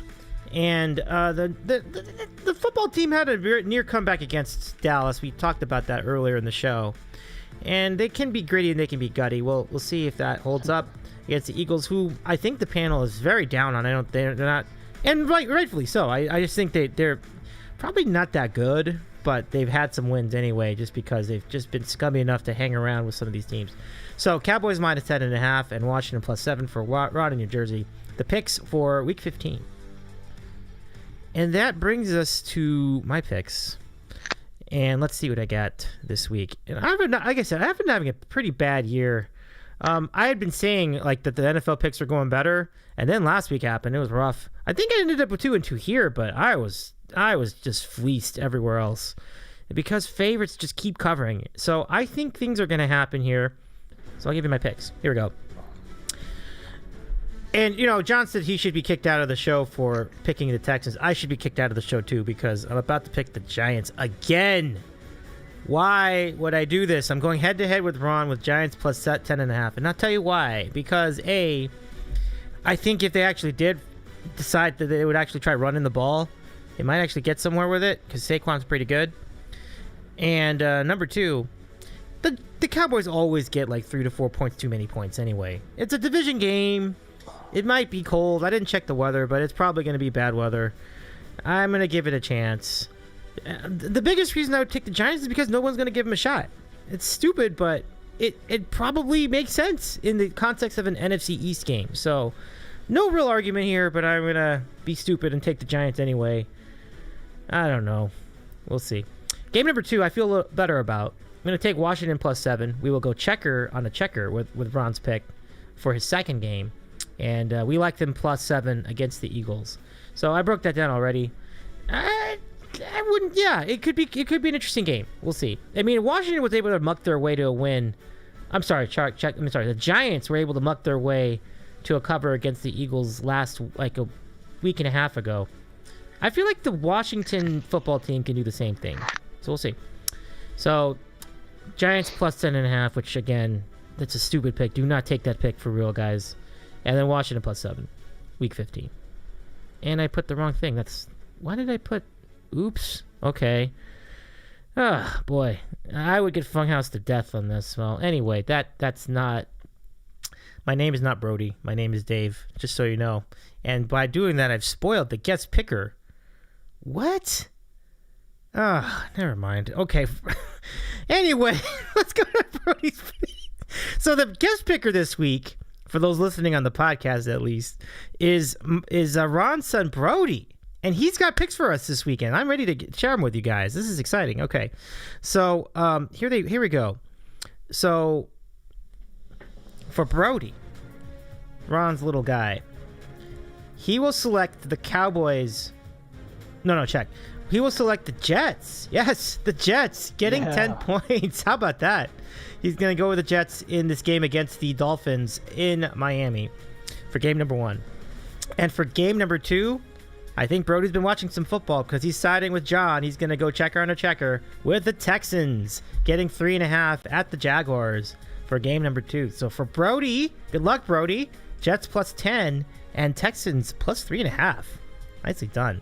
And the football team had a very near comeback against Dallas. We talked about that earlier in the show. And they can be gritty and they can be gutty. We'll see if that holds up against the Eagles, who I think the panel is very down on. They're not, and rightfully so. I just think they're probably not that good, but they've had some wins anyway, just because they've just been scummy enough to hang around with some of these teams. So Cowboys minus 10.5 and Washington plus 7 for Rod in New Jersey. The picks for Week 15. And that brings us to my picks. And let's see what I got this week. And like I said, I've been having a pretty bad year. I had been saying like that the NFL picks are going better, and then last week happened. It was rough. I think I ended up with 2-2 here, but I was just fleeced everywhere else because favorites just keep covering. So I think things are going to happen here. So I'll give you my picks. Here we go. And, John said he should be kicked out of the show for picking the Texans. I should be kicked out of the show, too, because I'm about to pick the Giants again. Why would I do this? I'm going head-to-head with Ron with Giants plus 10.5. And I'll tell you why. Because, A, I think if they actually did decide that they would actually try running the ball, they might actually get somewhere with it because Saquon's pretty good. And number 2, the Cowboys always get like 3 to 4 points too many points anyway. It's a division game. It might be cold. I didn't check the weather, but it's probably going to be bad weather. I'm going to give it a chance. The biggest reason I would take the Giants is because no one's going to give them a shot. It's stupid, but it probably makes sense in the context of an NFC East game. So, no real argument here, but I'm going to be stupid and take the Giants anyway. I don't know. We'll see. Game number 2, I feel a little better about. I'm going to take Washington plus 7. We will go checker on a checker with Ron's pick for his second game. And we like them plus 7 against the Eagles. So I broke that down already. I wouldn't. Yeah, it could be an interesting game. We'll see. I mean, Washington was able to muck their way to a win. I'm sorry, the Giants were able to muck their way to a cover against the Eagles last like a week and a half ago. I feel like the Washington football team can do the same thing. So we'll see. So Giants plus 10.5, which again, that's a stupid pick. Do not take that pick for real, guys. And then Washington plus 7, week 15. And I put the wrong thing. Why did I put? Oops. Okay. Ah, boy. I would get funhoused to death on this. Well, anyway, that's not. My name is not Brody. My name is Dave, just so you know. And by doing that, I've spoiled the guest picker. What? Ah, never mind. Okay. Anyway, let's go to Brody's pick. So the guest picker this week, for those listening on the podcast at least, is Ron's son Brody. And he's got picks for us this weekend. I'm ready to share them with you guys. This is exciting. Okay. So here we go. So for Brody, Ron's little guy, he will select the Cowboys. No, check. He will select the Jets. Yes, the Jets getting 10 points. How about that? He's going to go with the Jets in this game against the Dolphins in Miami for game number 1. And for game number 2, I think Brody's been watching some football because he's siding with John. He's going to go checker on a checker with the Texans getting 3.5 at the Jaguars for game number 2. So for Brody, good luck, Brody. Jets plus 10 and Texans plus 3.5. Nicely done.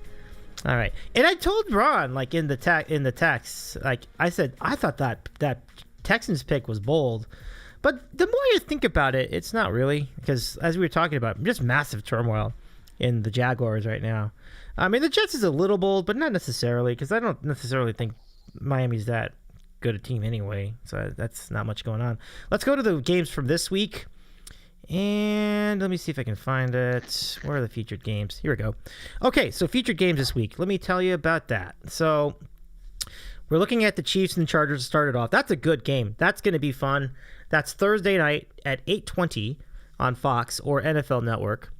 All right. And I told Ron, like in the text, like I said, I thought that Texans pick was bold. But the more you think about it, it's not really, because as we were talking about, just massive turmoil in the Jaguars right now. I mean, the Jets is a little bold, but not necessarily, because I don't necessarily think Miami's that good a team anyway. So that's not much going on. Let's go to the games from this week. And let me see if I can find it. Where are the featured games? Here we go. Okay, so featured games this week. Let me tell you about that. So we're looking at the Chiefs and Chargers to start it off. That's a good game. That's going to be fun. That's Thursday night at 8:20 on Fox or NFL Network.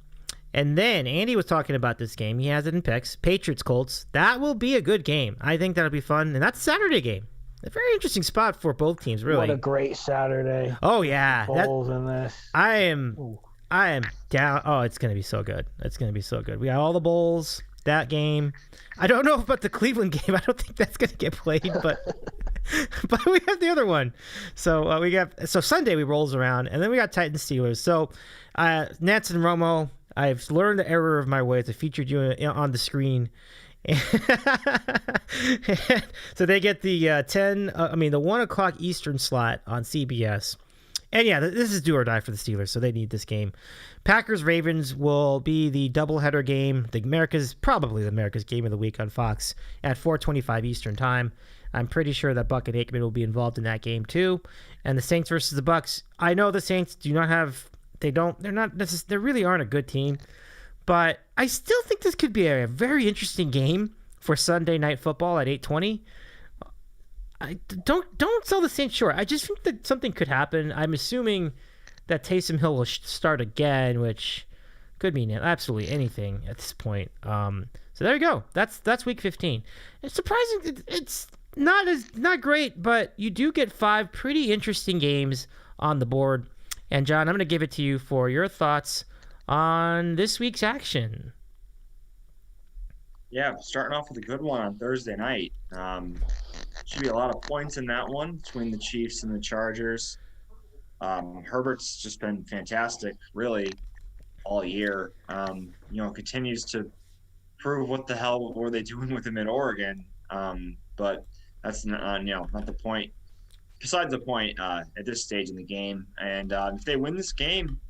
And then Andy was talking about this game. He has it in picks. Patriots Colts. That will be a good game. I think that'll be fun. And that's a Saturday game. A very interesting spot for both teams, really. What a great Saturday. Oh, yeah. Bowls in this. I am down. Oh, it's going to be so good. It's going to be so good. We got all the bowls, that game. I don't know about the Cleveland game. I don't think that's going to get played, but but we have the other one. So Sunday we rolls around, and then we got Titans Steelers. So Nance and Romo, I've learned the error of my ways. I featured you on the screen. So they get the the 1 o'clock Eastern slot on CBS. And yeah, this is do or die for the Steelers, so they need this game. Packers-Ravens will be the doubleheader game, probably the America's game of the week on Fox at 4:25 Eastern time. I'm pretty sure that Buck and Aikman will be involved in that game too. And the Saints versus the Bucks. I know the Saints they really aren't a good team, but I still think this could be a very interesting game for Sunday Night Football at 8:20. I don't sell the Saints short. I just think that something could happen. I'm assuming that Taysom Hill will start again, which could mean absolutely anything at this point. So there you go. That's week 15. It's surprising. It's not great, but you do get 5 pretty interesting games on the board. And John, I'm going to give it to you for your thoughts on this week's action. Yeah, starting off with a good one on Thursday night. Should be a lot of points in that one between the Chiefs and the Chargers. Herbert's just been fantastic, really, all year. Continues to prove what the hell were they doing with him in Oregon. But that's not the point. Besides the point at this stage in the game. And if they win this game,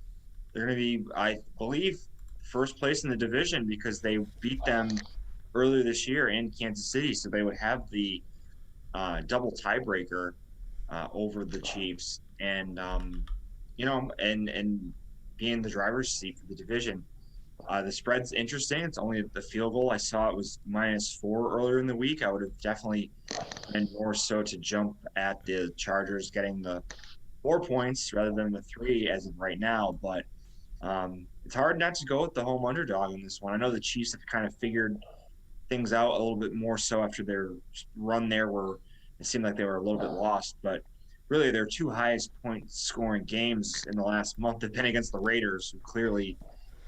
they're going to be, I believe, first place in the division because they beat them earlier this year in Kansas City. So they would have the double tiebreaker over the Chiefs and be in the driver's seat for the division. The spread's interesting. It's only the field goal. I saw it was -4 earlier in the week. I would have definitely been more so to jump at the Chargers getting the 4 points rather than the 3 as of right now. But it's hard not to go with the home underdog in this one. I know the Chiefs have kind of figured things out a little bit more so after their run there where it seemed like they were a little bit lost. But really their 2 highest point scoring games in the last month have been against the Raiders, who clearly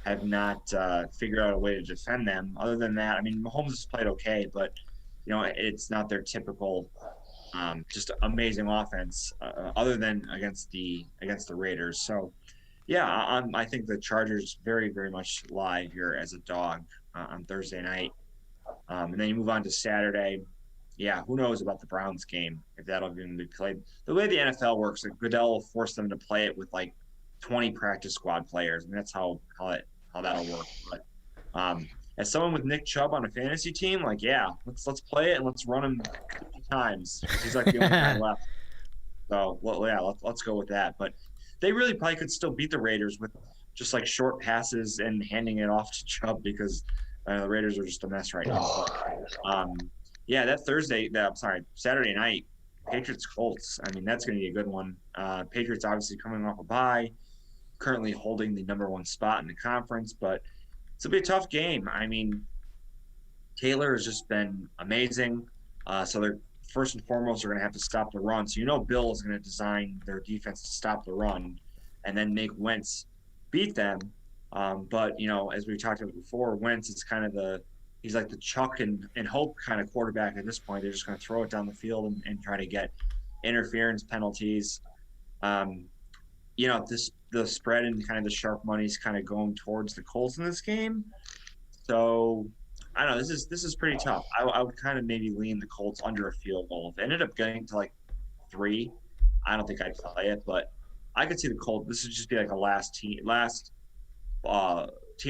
have not figured out a way to defend them. Other than that, I mean, Mahomes has played okay, but it's not their typical just amazing offense other than against the Raiders. So yeah, I think the Chargers very, very much live here as a dog on Thursday night. And then you move on to Saturday. Yeah, who knows about the Browns game, if that'll even be played. The way the NFL works, like Goodell will force them to play it with like 20 practice squad players. I mean, that's how that'll work. But as someone with Nick Chubb on a fantasy team, like, yeah, let's play it and let's run him 50 times. He's like the only guy left. So, let's go with that. But they really probably could still beat the Raiders with just like short passes and handing it off to Chubb because the Raiders are just a mess right now. But, Saturday night, Patriots Colts. I mean, that's going to be a good one. Patriots obviously coming off a bye, currently holding the number 1 spot in the conference, but it's be a tough game. I mean, Taylor has just been amazing. So they're first and foremost are going to have to stop the run. So Bill is going to design their defense to stop the run and then make Wentz beat them. But as we talked about before, Wentz is kind of he's like the Chuck and Hope kind of quarterback at this point. They're just going to throw it down the field and try to get interference penalties. The spread and kind of the sharp money is kind of going towards the Colts in this game. So I don't know. This is pretty tough. I would kind of maybe lean the Colts under a field goal. If it ended up getting to like 3, I don't think I'd play it, but I could see the Colts. This would just be like a last team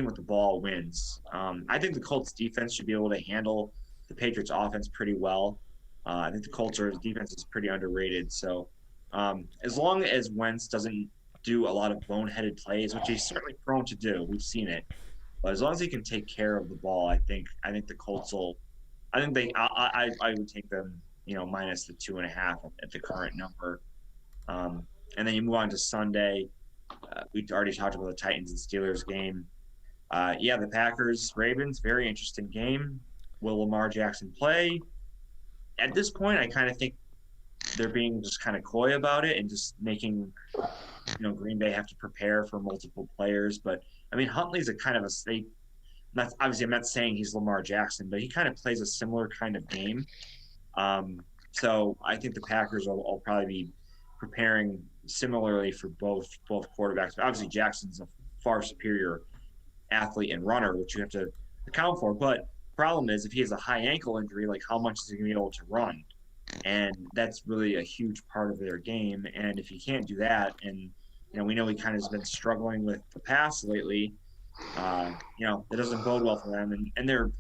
with the ball wins. I think the Colts defense should be able to handle the Patriots offense pretty well. I think the Colts defense is pretty underrated. So as long as Wentz doesn't do a lot of boneheaded plays, which he's certainly prone to do, we've seen it. But as long as he can take care of the ball, I think the Colts will. I would take them, minus the 2.5 at the current number. And then you move on to Sunday. We already talked about the Titans and Steelers game. The Packers-Ravens, very interesting game. Will Lamar Jackson play? At this point, I kind of think they're being just kind of coy about it and just making, Green Bay have to prepare for multiple players. But, I mean, Huntley's a kind of a state. Obviously, I'm not saying he's Lamar Jackson, but he kind of plays a similar kind of game. So I think the Packers will probably be preparing similarly for both quarterbacks. But obviously, Jackson's a far superior athlete and runner, which you have to account for. But problem is, if he has a high ankle injury, like how much is he going to be able to run? And that's really a huge part of their game. And if he can't do that, and we know he kind of has been struggling with the pass lately, it doesn't bode well for them. And their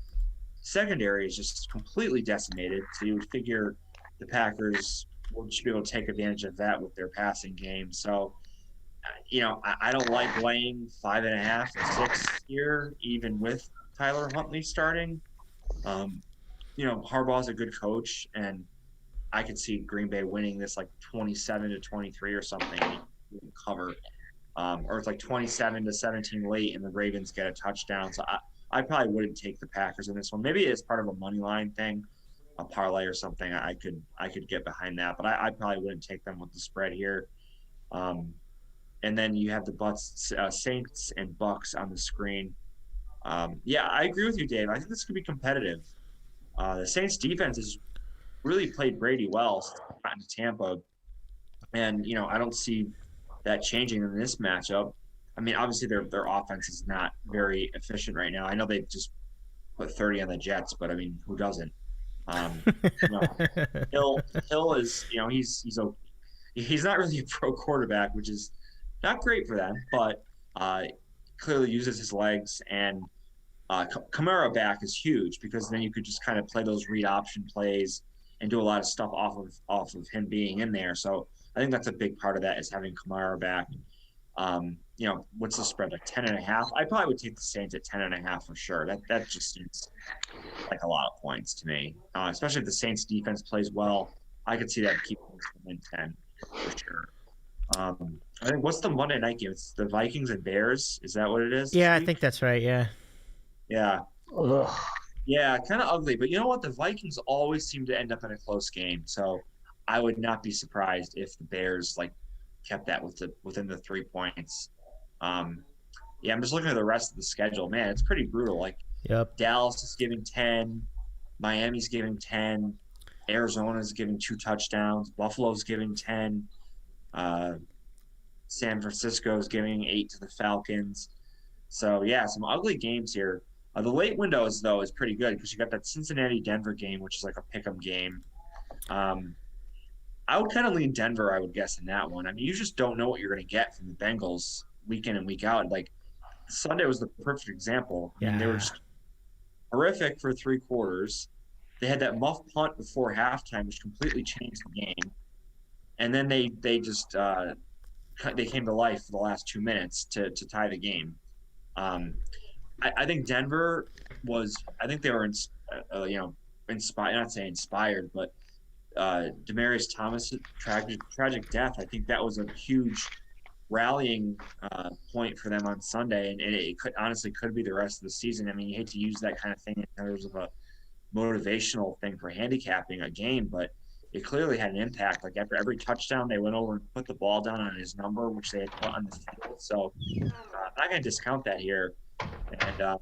secondary is just completely decimated. So you would figure the Packers should be able to take advantage of that with their passing game. So, I don't like laying 5.5 or 6 here, even with Tyler Huntley starting. Harbaugh's a good coach, and I could see Green Bay winning this like 27-23 or something, cover, or it's like 27-17 late, and the Ravens get a touchdown. So I probably wouldn't take the Packers in this one. Maybe it's part of a money line thing, a parlay or something. I could get behind that, but I probably wouldn't take them with the spread here. And then you have the Saints and Bucks on the screen. I agree with you, Dave. I think this could be competitive. The Saints defense has really played Brady well since they got into Tampa. And, I don't see that changing in this matchup. I mean, obviously their offense is not very efficient right now. I know they just put 30 on the Jets, but I mean, who doesn't? Hill is, he's not really a pro quarterback, which is not great for them, but clearly uses his legs, and Kamara back is huge because then you could just kind of play those read option plays and do a lot of stuff off of him being in there. So I think that's a big part of that, is having Kamara back. What's the spread, like 10.5? I probably would take the Saints at 10.5 for sure. That just seems like a lot of points to me, especially if the Saints defense plays well. I could see that keeping within 10 for sure. I think, what's the Monday night game? It's the Vikings and Bears. Is that what it is? Yeah, I think that's right. Yeah. Yeah. Ugh. Yeah, kind of ugly. But you know what? The Vikings always seem to end up in a close game. So I would not be surprised if the Bears kept that within the 3 points. I'm just looking at the rest of the schedule. Man, it's pretty brutal. Yep. Dallas is giving 10, Miami's giving 10, Arizona's giving 2 touchdowns, Buffalo's giving 10, San Francisco's giving 8 to the Falcons. So yeah, some ugly games here. The late windows though is pretty good because you got that Cincinnati-Denver game, which is like a pick'em game. I would kind of lean Denver, I would guess, in that one. I mean, you just don't know what you're going to get from the Bengals week in and week out. Like, Sunday was the perfect example. I mean, they were just horrific for 3 quarters. They had that muff punt before halftime, which completely changed the game. And then they just they came to life for the last 2 minutes to tie the game. I think Denver was – I think they were, inspired – not saying inspired, but Demaryius Thomas' tragic death, I think that was a huge rallying point for them on Sunday, and it could be the rest of the season. I mean, you hate to use that kind of thing in terms of a motivational thing for handicapping a game, but it clearly had an impact. Like, after every touchdown, they went over and put the ball down on his number, which they had put on the field. So I'm not going to discount that here. And,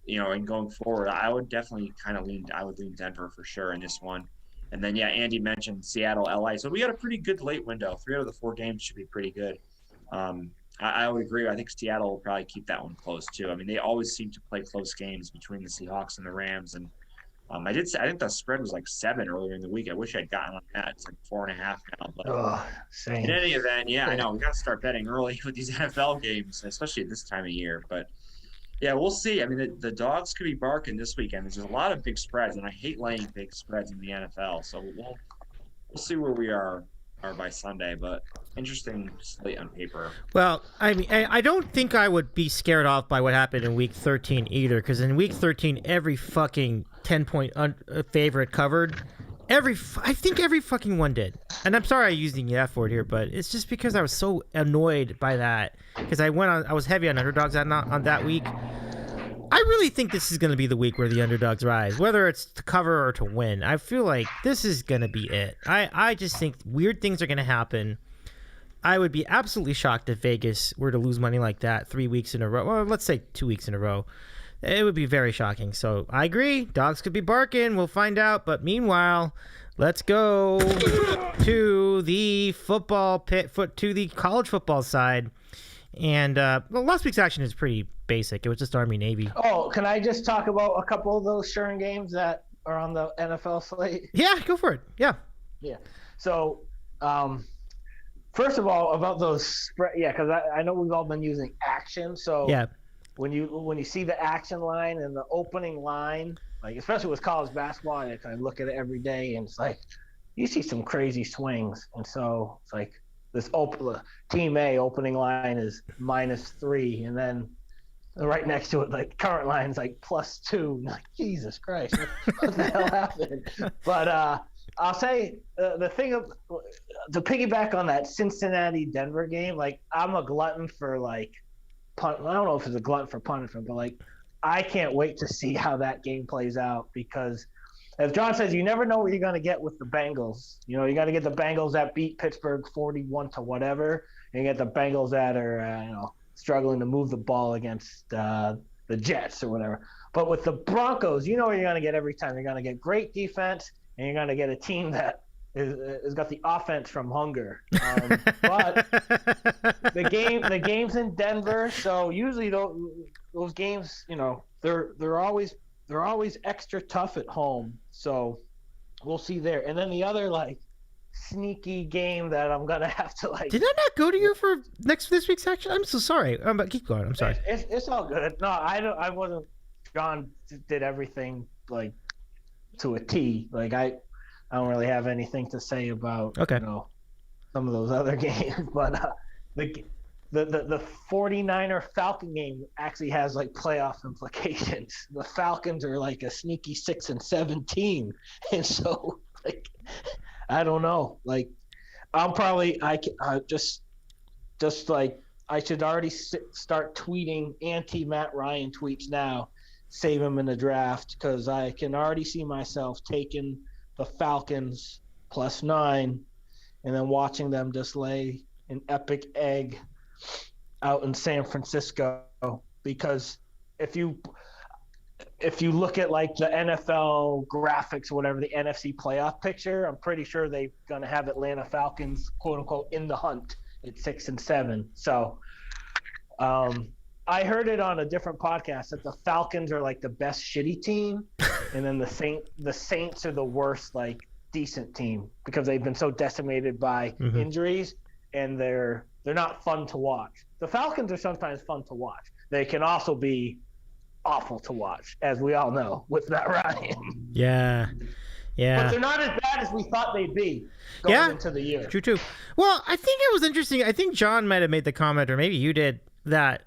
and going forward, I would definitely lean Denver for sure in this one. And then, Andy mentioned Seattle, LA. So we got a pretty good late window. 3 out of the 4 games should be pretty good. I would agree. I think Seattle will probably keep that one close too. I mean, they always seem to play close games between the Seahawks and the Rams. And I think the spread was like 7 earlier in the week. I wish I'd gotten on that. It's like 4.5 now. But same. In any event, I know we got to start betting early with these NFL games, especially at this time of year. But yeah, we'll see. I mean, the dogs could be barking this weekend. There's a lot of big spreads, and I hate laying big spreads in the NFL. So we'll see where we are by Sunday. But interesting slate on paper. Well, I mean, I don't think I would be scared off by what happened in Week 13 either, because in Week 13, every fucking 10-point favorite covered. I think every fucking one did. And I'm sorry I'm using the F word here, but it's just because I was so annoyed by that. Because I was heavy on underdogs on that week. I really think this is going to be the week where the underdogs rise, whether it's to cover or to win. I feel like this is going to be it. I just think weird things are going to happen. I would be absolutely shocked if Vegas were to lose money like that 3 weeks in a row. Well, let's say 2 weeks in a row. It would be very shocking. So I agree. Dogs could be barking. We'll find out. But meanwhile, let's go to the to the college football side. And last week's action is pretty basic. It was just Army Navy. Oh, can I just talk about a couple of those Shern games that are on the NFL slate? Yeah, go for it. Yeah. Yeah. So, first of all, about those because I know we've all been using action. So yeah, when you see the action line and the opening line, like especially with college basketball, I kind of look at it every day, and it's like you see some crazy swings, and so it's like this team A opening line is -3, and then right next to it, like current line is like +2. Like Jesus Christ, what the hell happened? But I'll say the thing to piggyback on that Cincinnati-Denver game, like I'm a glutton for like I don't know if it's a glutton for punishment, but like I can't wait to see how that game plays out because as John says, you never know what you're going to get with the Bengals. You know, you got to get the Bengals that beat Pittsburgh 41 to whatever, and you get the Bengals that are struggling to move the ball against the Jets or whatever. But with the Broncos, you know what you're going to get every time. You're going to get great defense, and you're going to get a team that has got the offense from hunger. But the game's in Denver, so usually those games, you know, they're always extra tough at home. So we'll see there. And then the other like sneaky game that I'm gonna have to like. Did I not go to you for this week's action? I'm so sorry. But keep going. I'm sorry. It's all good. No, I wasn't. John did everything like to a T. Like I don't really have anything to say about some of those other games, but the 49er Falcon game actually has like playoff implications. The Falcons are like a sneaky 6-7 team, and so like I don't know. Like I'm probably just like I should already start tweeting anti Matt Ryan tweets now, save him in the draft because I can already see myself taking the Falcons +9 and then watching them just lay an epic egg out in San Francisco because if you look at like the NFL graphics or whatever, the NFC playoff picture, I'm pretty sure they're going to have Atlanta Falcons quote unquote in the hunt at 6-7. So I heard it on a different podcast that the Falcons are like the best shitty team and then the Saints are the worst like decent team because they've been so decimated by injuries and they're not fun to watch. The Falcons are sometimes fun to watch. They can also be awful to watch, as we all know, with Matt Ryan. Yeah. But they're not as bad as we thought they'd be going into the year. True. Well, I think it was interesting. I think John might have made the comment, or maybe you did, that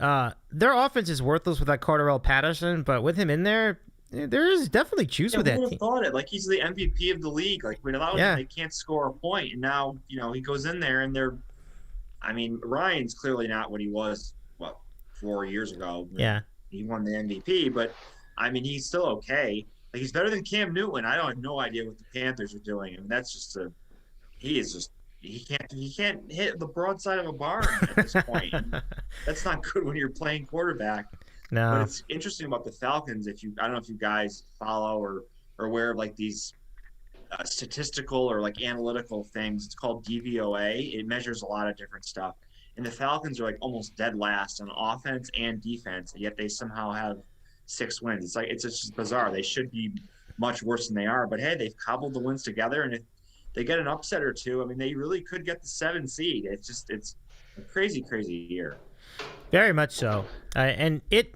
their offense is worthless without Cordarrelle Patterson, but with him in there is definitely juice with that team. Who would have thought it? Like, he's the MVP of the league. Like, without him, they can't score a point. And now, he goes in there and Ryan's clearly not what he was, 4 years ago. Yeah. He won the MVP, but, he's still okay. Like, he's better than Cam Newton. I have no idea what the Panthers are doing. That's just he can't hit the broadside of a barn at this point. That's not good when you're playing quarterback. No. But it's interesting about the Falcons. I don't know if you guys follow or are aware of like these statistical or like analytical things. It's called DVOA. It measures a lot of different stuff. And the Falcons are like almost dead last on offense and defense, yet they somehow have 6 wins. It's just bizarre. They should be much worse than they are. But hey, they've cobbled the wins together, and if they get an upset or two, they really could get the 7 seed. It's a crazy, crazy year. Very much so. And good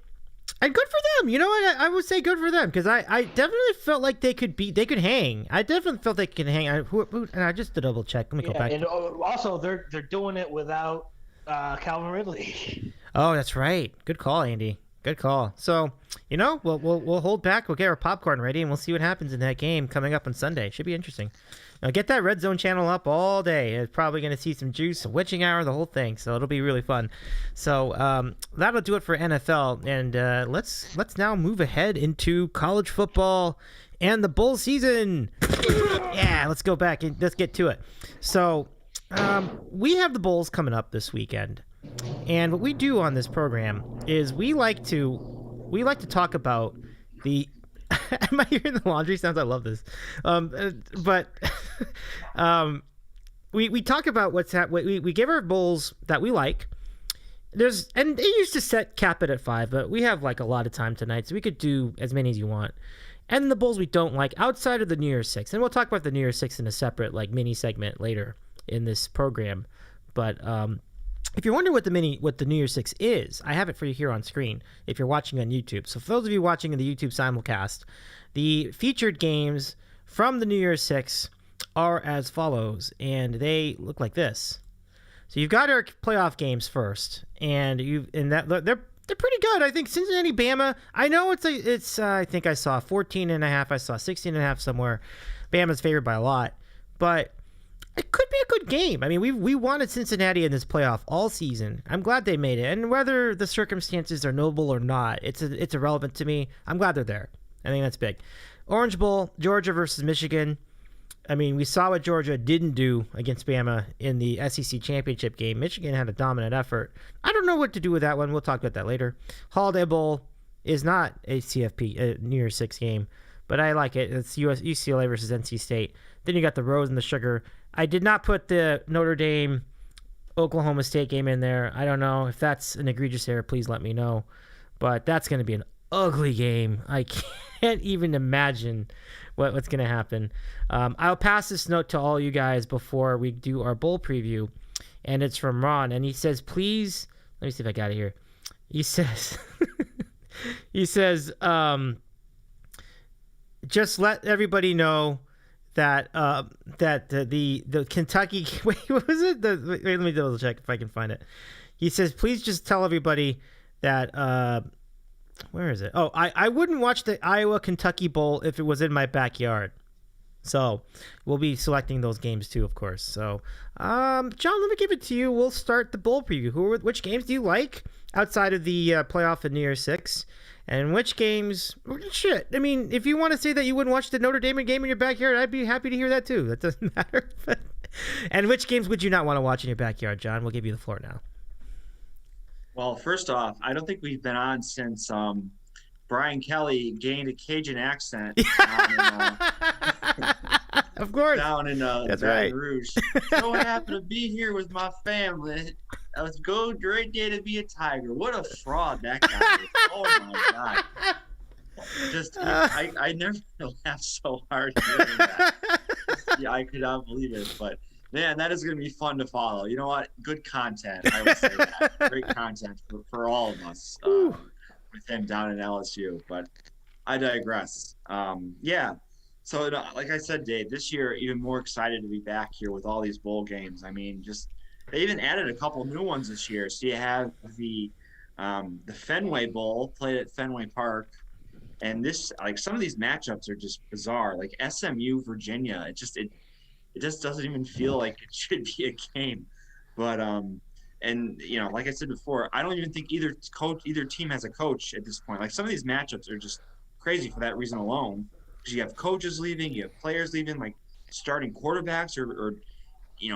for them. You know what? I would say good for them because I definitely felt like they could hang. I definitely felt they could hang. And I just to double check. Let me go back. And also they're doing it without Calvin Ridley. Oh, that's right. Good call, Andy. Good call. So, we'll hold back. We'll get our popcorn ready, and we'll see what happens in that game coming up on Sunday. Should be interesting. Now, get that Red Zone channel up all day. It's probably going to see some juice, a witching hour, the whole thing. So it'll be really fun. So that'll do it for NFL. And let's now move ahead into college football and the bowl season. Yeah, let's go back and let's get to it. So we have the bowls coming up this weekend. And what we do on this program is we like to talk about the am I hearing the laundry sounds? I love this. But we talk about what's happening. We give our bowls that we like, and they used to set cap it at 5, but we have like a lot of time tonight, so we could do as many as you want. And the bowls we don't like outside of the New Year's Six, and we'll talk about the New Year's Six in a separate like mini segment later in this program. But if you're wondering what the New Year's Six is, I have it for you here on screen if you're watching on YouTube. So for those of you watching in the YouTube simulcast, the featured games from the New Year's Six are as follows, and they look like this. So you've got our playoff games first, and they're pretty good. I think Cincinnati, Bama. I know it's I think I saw 14.5. I saw 16.5 somewhere. Bama's favored by a lot, but it could be a good game. I mean, we wanted Cincinnati in this playoff all season. I'm glad they made it, and whether the circumstances are noble or not, it's irrelevant to me. I'm glad they're there. I think that's big. Orange Bowl, Georgia versus Michigan. I mean, we saw what Georgia didn't do against Bama in the SEC championship game. Michigan had a dominant effort. I don't know what to do with that one. We'll talk about that later. Holiday Bowl is not a CFP, a New Year's Six game, but I like it. It's UCLA versus NC State. Then you got the Rose and the Sugar. I did not put the Notre Dame Oklahoma State game in there. I don't know if that's an egregious error. Please let me know. But that's going to be an ugly game. I can't even imagine what's going to happen. I'll pass this note to all you guys before we do our bowl preview, and it's from Ron, and he says, please, let me see if I got it here. He says, just let everybody know that the Kentucky, wait, what was it? Wait, let me double check if I can find it. He says, please just tell everybody that, where is it? Oh, I wouldn't watch the Iowa-Kentucky Bowl if it was in my backyard. So we'll be selecting those games too, of course. So, John, let me give it to you. We'll start the bowl preview. Which games do you like outside of the playoff and New Year's Six? And which games? Shit. I mean, if you want to say that you wouldn't watch the Notre Dame game in your backyard, I'd be happy to hear that too. That doesn't matter. And which games would you not want to watch in your backyard, John? We'll give you the floor now. Well, first off, I don't think we've been on since Brian Kelly gained a Cajun accent of course, down in That's Baton right. Rouge. So I happen to be here with my family. I was go great day to be a tiger. What a fraud that guy is. Oh my god. Just I never laughed so hard hearing that. Yeah, I could not believe it, but man, that is going to be fun to follow. You know what? Good content. I would say that. Great content for all of us with him down in LSU. But I digress. Yeah. So, like I said, Dave, this year, even more excited to be back here with all these bowl games. I mean, they even added a couple new ones this year. So you have the Fenway Bowl played at Fenway Park. And some of these matchups are just bizarre. Like SMU, Virginia, it just doesn't even feel like it should be a game. But and like I said before, I don't even think either team has a coach at this point. Like some of these matchups are just crazy for that reason alone. Because you have coaches leaving, you have players leaving, like starting quarterbacks or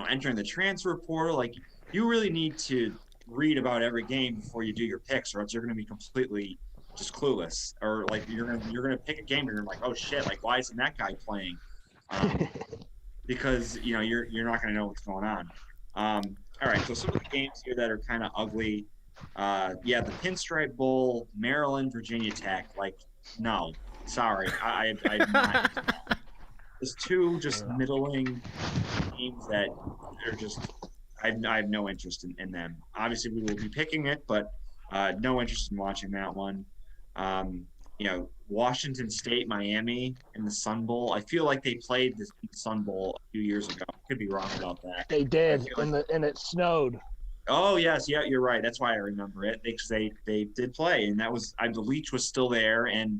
entering the transfer portal. Like you really need to read about every game before you do your picks, or else you're going to be completely just clueless. Or like you're gonna pick a game and you're like, oh shit, like why isn't that guy playing? Because you're not going to know what's going on. All right, so some of the games here that are kind of ugly. The Pinstripe Bowl, Maryland, Virginia Tech. Like, no, sorry, I'm not. There's two just middling games that are just. I have no interest in them. Obviously, we will be picking it, but no interest in watching that one. Washington State, Miami in the Sun Bowl. I feel like they played the Sun Bowl a few years ago. Could be wrong about that. They did, and it snowed. Oh yes, yeah, you're right. That's why I remember it. They did play, and that was the Leach was still there, and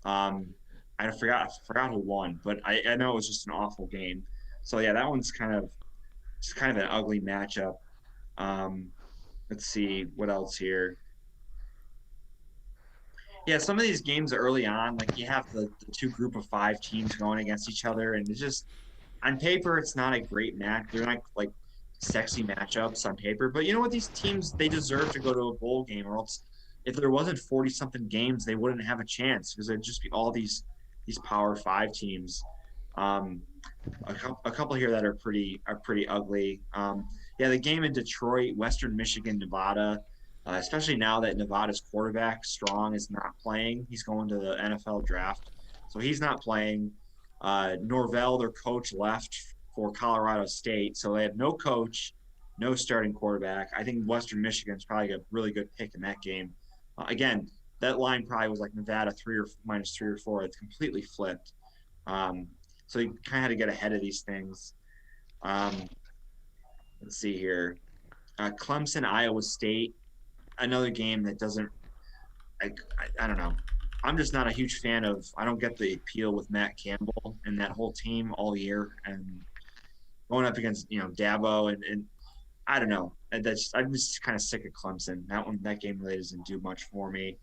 I forgot who won, but I know it was just an awful game. So yeah, that one's kind of an ugly matchup. Let's see what else here. Yeah, some of these games early on, like you have the two group of 5 teams going against each other, and it's just on paper it's not a great match. They're not like sexy matchups on paper, but you know what? These teams, they deserve to go to a bowl game, or else if there wasn't 40-something games, they wouldn't have a chance because there'd just be all these Power 5 teams. A couple here that are pretty ugly. The game in Detroit, Western Michigan, Nevada. especially now that Nevada's quarterback, Strong, is not playing. He's going to the NFL draft. So he's not playing. Norvell, their coach, left for Colorado State. So they have no coach, no starting quarterback. I think Western Michigan's probably a really good pick in that game. Again, that line probably was like Nevada minus 3 or 4. It's completely flipped. So you kind of had to get ahead of these things. Let's see here. Clemson, Iowa State, another game that doesn't – I don't know. I'm just not a huge fan of – I don't get the appeal with Matt Campbell and that whole team all year. And going up against, Dabo and I don't know. I'm just kind of sick of Clemson. That game really doesn't do much for me.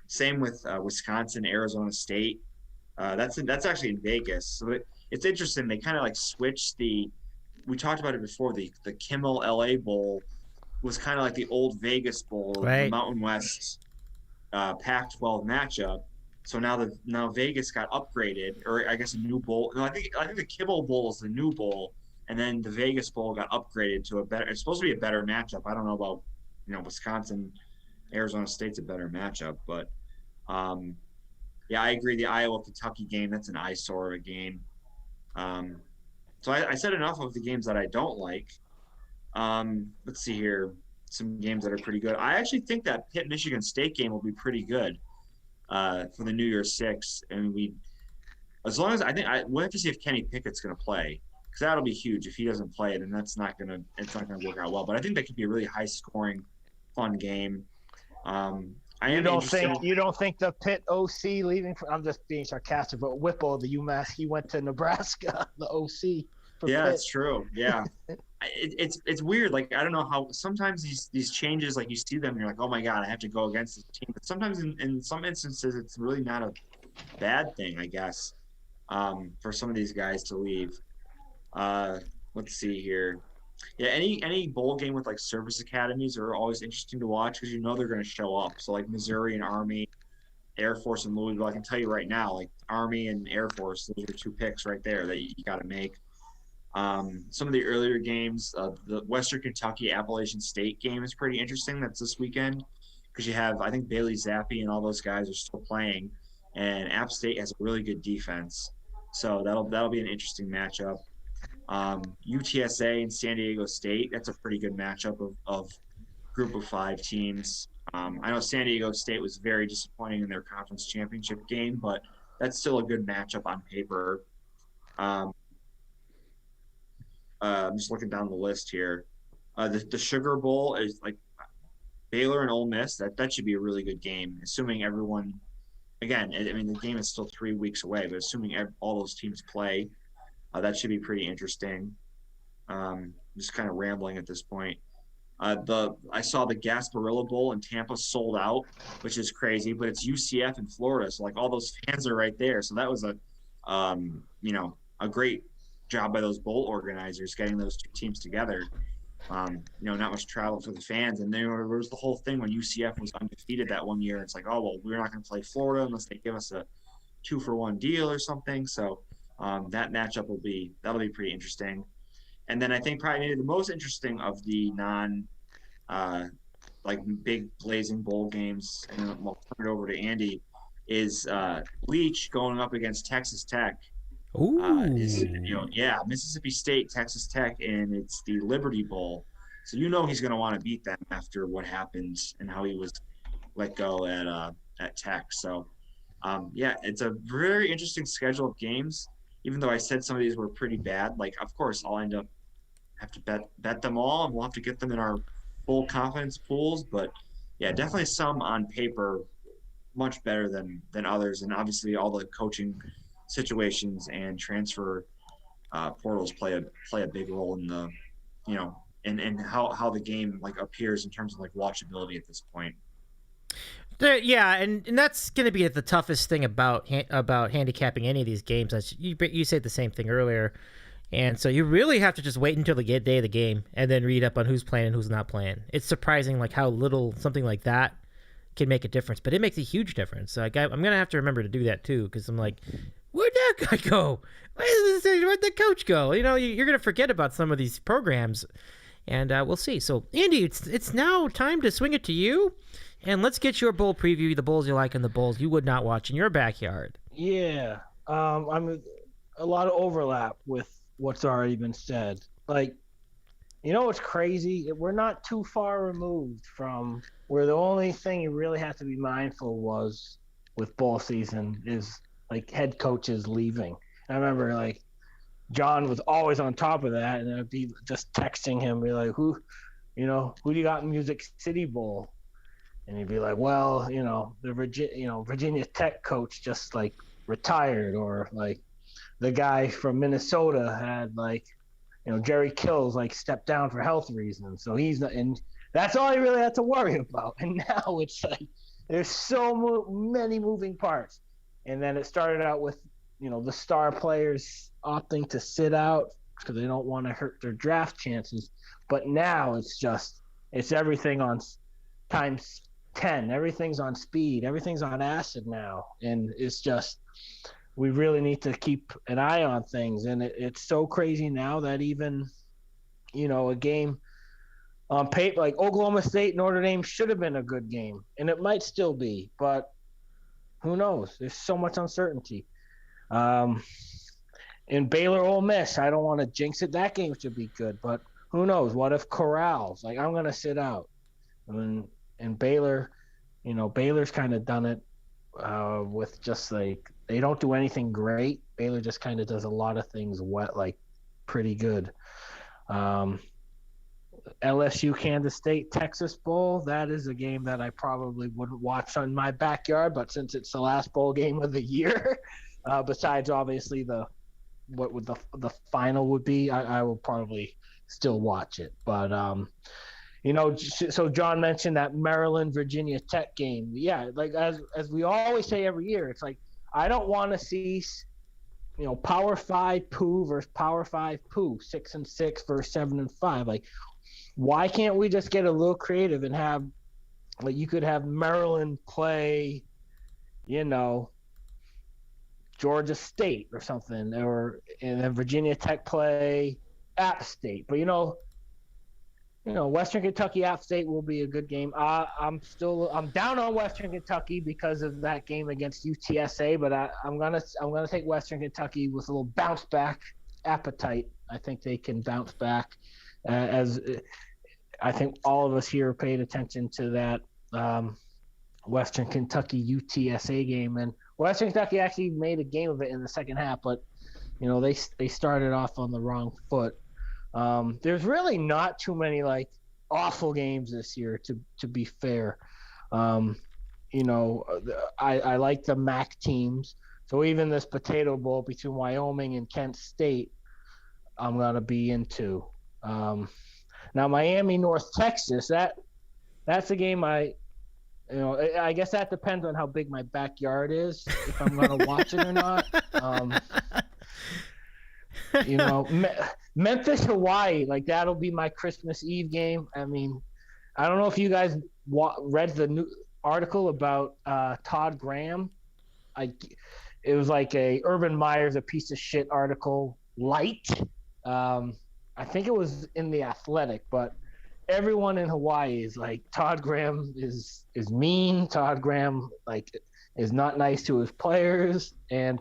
Same with Wisconsin, Arizona State. That's actually in Vegas. So it's interesting. They kind of like switched we talked about it before. The Kimmel LA Bowl was kind of like the old Vegas Bowl, right. The Mountain West Pac-12 matchup. So now Vegas got upgraded, or I guess a new bowl. No, I think the Kimmel Bowl is the new bowl, and then the Vegas Bowl got upgraded to a better. It's supposed to be a better matchup. I don't know about Wisconsin, Arizona State's a better matchup, but yeah, I agree. The Iowa-Kentucky game, that's an eyesore of a game. So I said enough of the games that I don't like. Let's see here. Some games that are pretty good. I actually think that Pitt-Michigan State game will be pretty good for the New Year's Six. And we'll have to see if Kenny Pickett's going to play, because that'll be huge. If he doesn't play, then it's not going to work out well. But I think that could be a really high-scoring, fun game. You don't think the Pitt OC leaving? I'm just being sarcastic, but Whipple, the UMass, he went to Nebraska, the OC. Yeah, that's true. Yeah, it's weird. Like, I don't know how sometimes these changes, like you see them, and you're like, oh my god, I have to go against this team. But sometimes in some instances, it's really not a bad thing, I guess, for some of these guys to leave. Let's see here. Yeah, any bowl game with like service academies are always interesting to watch, because they're going to show up. So like Missouri and Army, Air Force and Louisville. I can tell you right now, like Army and Air Force, those are 2 picks right there that you got to make. Some of the earlier games, the Western Kentucky Appalachian State game is pretty interesting. That's this weekend, because you have, I think, Bailey Zappi and all those guys are still playing, and App State has a really good defense. So that'll be an interesting matchup. UTSA and San Diego State, that's a pretty good matchup of group of 5 teams. I know San Diego State was very disappointing in their conference championship game, but that's still a good matchup on paper. I'm just looking down the list here. The Sugar Bowl is like Baylor and Ole Miss. That should be a really good game, assuming everyone. Again, I mean, the game is still 3 weeks away, but assuming all those teams play, that should be pretty interesting. Just kind of rambling at this point. I saw the Gasparilla Bowl in Tampa sold out, which is crazy, but it's UCF in Florida, so like all those fans are right there. So that was a great job by those bowl organizers getting those 2 teams together. Not much travel for the fans, and there was the whole thing when UCF was undefeated that one year. It's like, oh well, we're not going to play Florida unless they give us a 2-for-1 deal or something. So that matchup that'll be pretty interesting. And then I think probably maybe the most interesting of the big blazing bowl games, and then we'll turn it over to Andy, is Leach going up against Texas Tech. Ooh. Mississippi State, Texas Tech, and it's the Liberty Bowl. So he's going to want to beat them after what happened and how he was let go at Tech. So, it's a very interesting schedule of games. Even though I said some of these were pretty bad, like of course I'll end up have to bet them all, and we'll have to get them in our full confidence pools. But yeah, definitely some on paper much better than others, and obviously all the coaching situations and transfer portals play a big role in the and how the game like appears in terms of like watchability at this point. Yeah, and that's going to be the toughest thing about handicapping any of these games. As you said the same thing earlier, and so you really have to just wait until the day of the game and then read up on who's playing and who's not playing. It's surprising like how little something like that can make a difference, but it makes a huge difference. So I'm going to have to remember to do that too, because I'm like, where'd that guy go? Where'd the coach go? You're going to forget about some of these programs. and we'll see. So, Andy, it's now time to swing it to you, and let's get your bowl preview, the bowls you like and the bowls you would not watch in your backyard. Yeah. I'm a lot of overlap with what's already been said. Like, you know what's crazy? We're not too far removed from where the only thing you really have to be mindful was with bowl season is like head coaches leaving. And I remember like John was always on top of that, and I'd be just texting him, be like, who do you got in Music City Bowl? And he'd be like, well, the Virginia Tech coach just like retired, or like the guy from Minnesota had like, Jerry Kills like stepped down for health reasons, so he's not, and that's all he really had to worry about. And now it's like there's so many moving parts. And then it started out with the star players opting to sit out because they don't want to hurt their draft chances. But now it's everything on times 10. Everything's on speed. Everything's on acid now, and it's just we really need to keep an eye on things. And it's so crazy now that even a game on paper like Oklahoma State Notre Dame should have been a good game, and it might still be, but who knows? There's so much uncertainty. In Baylor Ole Miss, I don't want to jinx it. That game should be good, but who knows? What if Corrals? Like, I'm going to sit out. And Baylor, Baylor's kind of done it with just like they don't do anything great. Baylor just kind of does a lot of things pretty good. LSU Kansas State Texas Bowl, that is a game that I probably wouldn't watch on my backyard, but since it's the last bowl game of the year, besides obviously what would the final would be, I will probably still watch it. But so John mentioned that Maryland Virginia Tech game. Yeah, like as we always say every year, it's like I don't want to see Power 5 poo versus Power 5 poo, 6-6 versus 7-5. Like, why can't we just get a little creative and have, like, you could have Maryland play, Georgia State or something, and then Virginia Tech play App State. But Western Kentucky App State will be a good game. I'm down on Western Kentucky because of that game against UTSA, but I'm gonna take Western Kentucky with a little bounce back appetite. I think they can bounce back, as I think all of us here paid attention to that Western Kentucky UTSA game, and Western Kentucky actually made a game of it in the second half, but they started off on the wrong foot. There's really not too many like awful games this year, to be fair. I like the MAC teams, so even this Potato Bowl between Wyoming and Kent State, I'm gonna be into. Now Miami North Texas, that's a game I guess that depends on how big my backyard is, if I'm gonna watch it or not. Memphis, Hawaii, like that'll be my Christmas Eve game. I mean, I don't know if you guys read the new article about Todd Graham. It was like a Urban Meyer's a piece of shit article light. I think it was in The Athletic, but everyone in Hawaii is like, Todd Graham is mean. Todd Graham is not nice to his players, and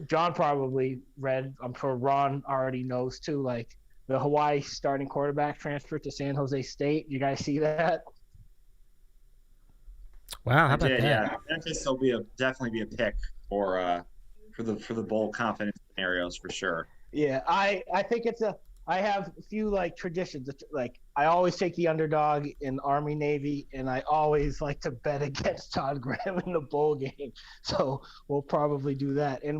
John probably read, I'm sure Ron already knows too, like the Hawaii starting quarterback transfer to San Jose State. You guys see that? Wow, how about that? Yeah, Memphis will definitely be a pick for the bowl confidence scenarios for sure. Yeah, I think I have a few like traditions. Like I always take the underdog in Army Navy, and I always like to bet against Todd Graham in the bowl game. So we'll probably do that. And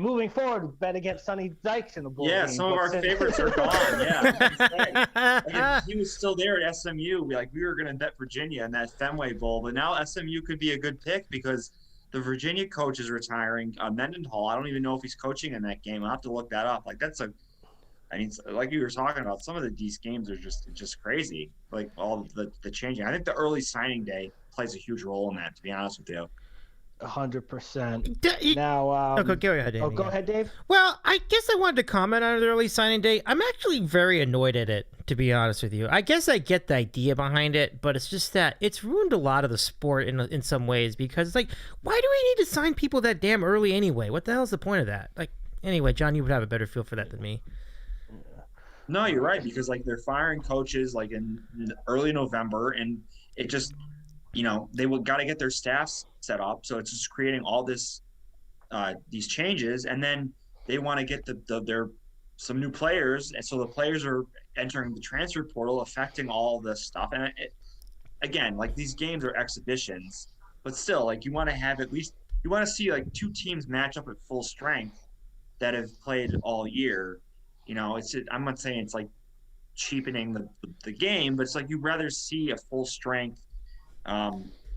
moving forward, bet against Sonny Dykes in the bowl game. Yeah, some of our favorites are gone. Yeah, if he was still there at SMU, we were going to bet Virginia in that Fenway Bowl, but now SMU could be a good pick because the Virginia coach is retiring. Mendenhall, I don't even know if he's coaching in that game. I'll have to look that up. Like like you were talking about, some of these games are just crazy. Like all the changing. I think the early signing day plays a huge role in that, to be honest with you. 100%. Now, go ahead, Dave. go ahead, Dave. Well, I guess I wanted to comment on the early signing day. I'm actually very annoyed at it, to be honest with you. I guess I get the idea behind it, but it's just that it's ruined a lot of the sport in some ways, because it's like, why do we need to sign people that damn early anyway? What the hell's the point of that? Like, anyway, John, you would have a better feel for that than me. No, you're right, because like they're firing coaches like in early November, and it just, they got to get their staffs set up. So it's just creating all this, these changes, and then they want to get their some new players, and so the players are entering the transfer portal, affecting all this stuff. And again, like these games are exhibitions, but still, like you want to have at least you want to see like two teams match up at full strength that have played all year. I'm not saying it's like cheapening the game, but it's like you'd rather see a full strength.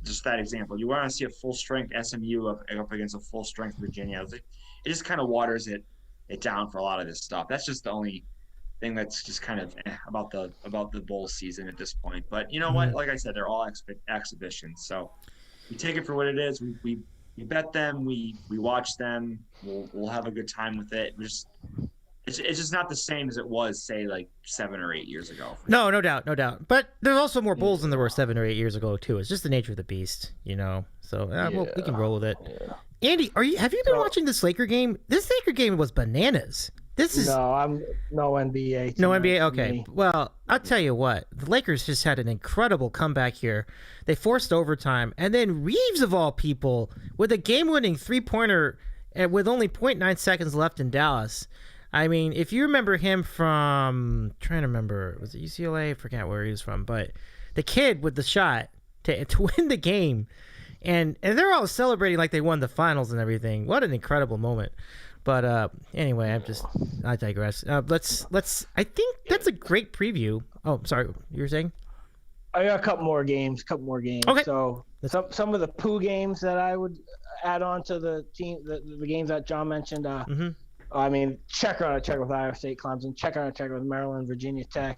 Just that example, you want to see a full strength SMU up against a full strength Virginia. It just kind of waters it down for a lot of this stuff. That's just the only thing that's just kind of about the bowl season at this point. But you know what? Like I said, they're all exhibitions. So we take it for what it is. We bet them. We watch them. We'll have a good time with it. It's just not the same as it was, say, like 7 or 8 years ago. No doubt. But there's also more bowls than there were 7 or 8 years ago too. It's just the nature of the beast, So we can roll with it. Yeah. Andy, have you been watching this Laker game? This Laker game was bananas. I'm no NBA. No NBA. Okay. Well, I'll tell you what. The Lakers just had an incredible comeback here. They forced overtime, and then Reeves, of all people, with a game-winning 3-pointer with only 0.9 seconds left in Dallas. I mean, if you remember him from, trying to remember, was it UCLA? I forgot where he was from, but the kid with the shot to win the game, and they're all celebrating like they won the finals and everything. What an incredible moment. But anyway, I digress. I think that's a great preview. Oh, sorry, you were saying? I got a couple more games. Okay. So some of the poo games that I would add on to the team, the games that John mentioned. I mean, check with Iowa State, Clemson. Check with Maryland, Virginia Tech.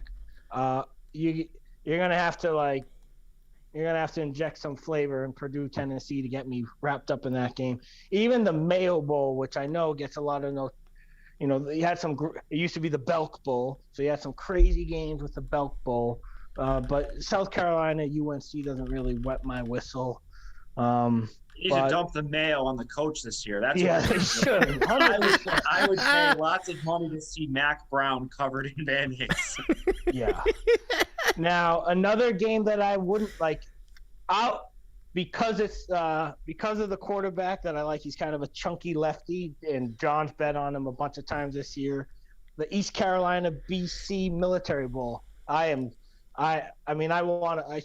You're gonna have to inject some flavor in Purdue, Tennessee to get me wrapped up in that game. Even the Mayo Bowl, which I know gets a lot of you had some. It used to be the Belk Bowl, so you had some crazy games with the Belk Bowl. But South Carolina, UNC doesn't really wet my whistle. You need to dump the mayo on the coach this year. That's they should. I would pay lots of money to see Mac Brown covered in Band-Aids. Yeah. Now, another game that I wouldn't because of the quarterback that I like. He's kind of a chunky lefty, and John's bet on him a bunch of times this year. The East Carolina BC Military Bowl. I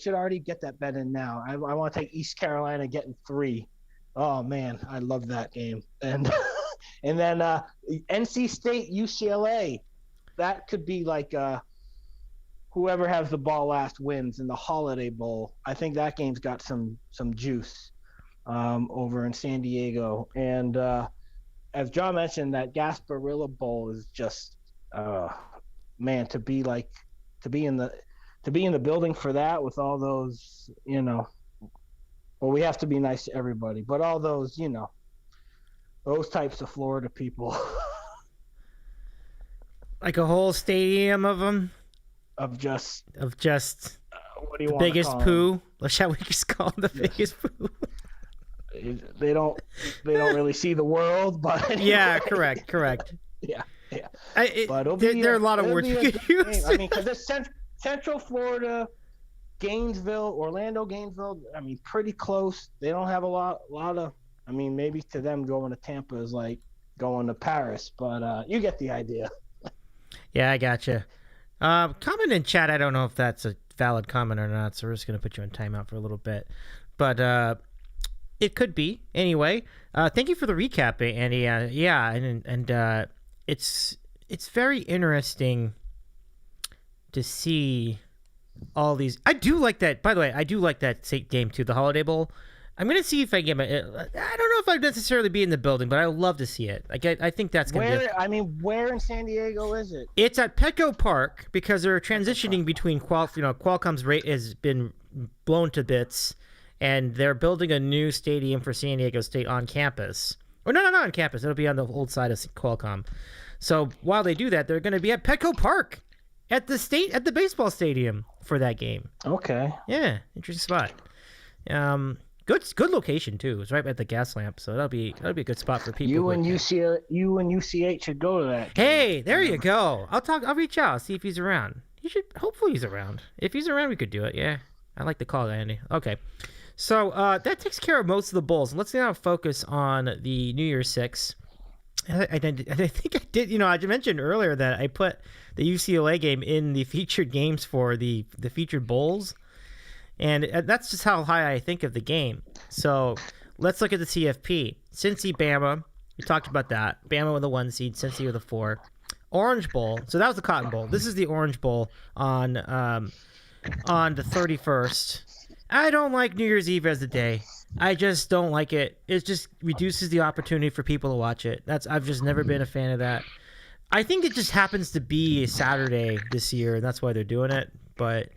should already get that bet in now. I want to take East Carolina getting 3. Oh man, I love that game. And and then NC State UCLA. That could be like whoever has the ball last wins in the Holiday Bowl. I think that game's got some juice over in San Diego. And as John mentioned, that Gasparilla Bowl is just man, to be in the building for that with all those, well, we have to be nice to everybody, but all those, those types of Florida people. Like a whole stadium of them? Of just what do you want? Biggest poo? Or shall we just call them the biggest poo? They don't really see the world, but anyway. Yeah, correct. Yeah. There are a lot of words we could use. I mean, because it's Central Florida, Gainesville, Orlando, Gainesville. I mean, pretty close. They don't have a lot of. I mean, maybe to them going to Tampa is like going to Paris, but you get the idea. Yeah, I gotcha. Comment in chat. I don't know if that's a valid comment or not, so we're just gonna put you on timeout for a little bit, but it could be anyway. Thank you for the recap, Andy. And it's very interesting to see all these. I do like that. By the way, I do like that game too, the Holiday Bowl. I'm gonna see if I get my. I don't know if I'd necessarily be in the building, but I would love to see it. I think that's gonna be. Where in San Diego is it? It's at Petco Park because they're transitioning between Qualcomm's rate has been blown to bits, and they're building a new stadium for San Diego State on campus. Or no, not on campus. It'll be on the old side of Qualcomm. So while they do that, they're going to be at Petco Park at the baseball stadium for that game. Okay. Yeah, interesting spot. Good location too. It's right at the gas lamp, so that'll be a good spot for people. You and UCH should go to that. Hey, there you go. I'll reach out, see if he's around. Hopefully he's around. If he's around, we could do it. Yeah, I like the call, Andy. Okay, so that takes care of most of the bowls. Let's now focus on the New Year's Six. I think I did. You know, I mentioned earlier that I put the UCLA game in the featured games for the featured bowls. And that's just how high I think of the game. So let's look at the CFP. Cincy, Bama. We talked about that. Bama with a 1 seed, Cincy with a 4. Orange Bowl. So that was the Cotton Bowl. This is the Orange Bowl on the 31st. I don't like New Year's Eve as a day. I just don't like it. It just reduces the opportunity for people to watch it. I've just never been a fan of that. I think it just happens to be a Saturday this year, and that's why they're doing it. But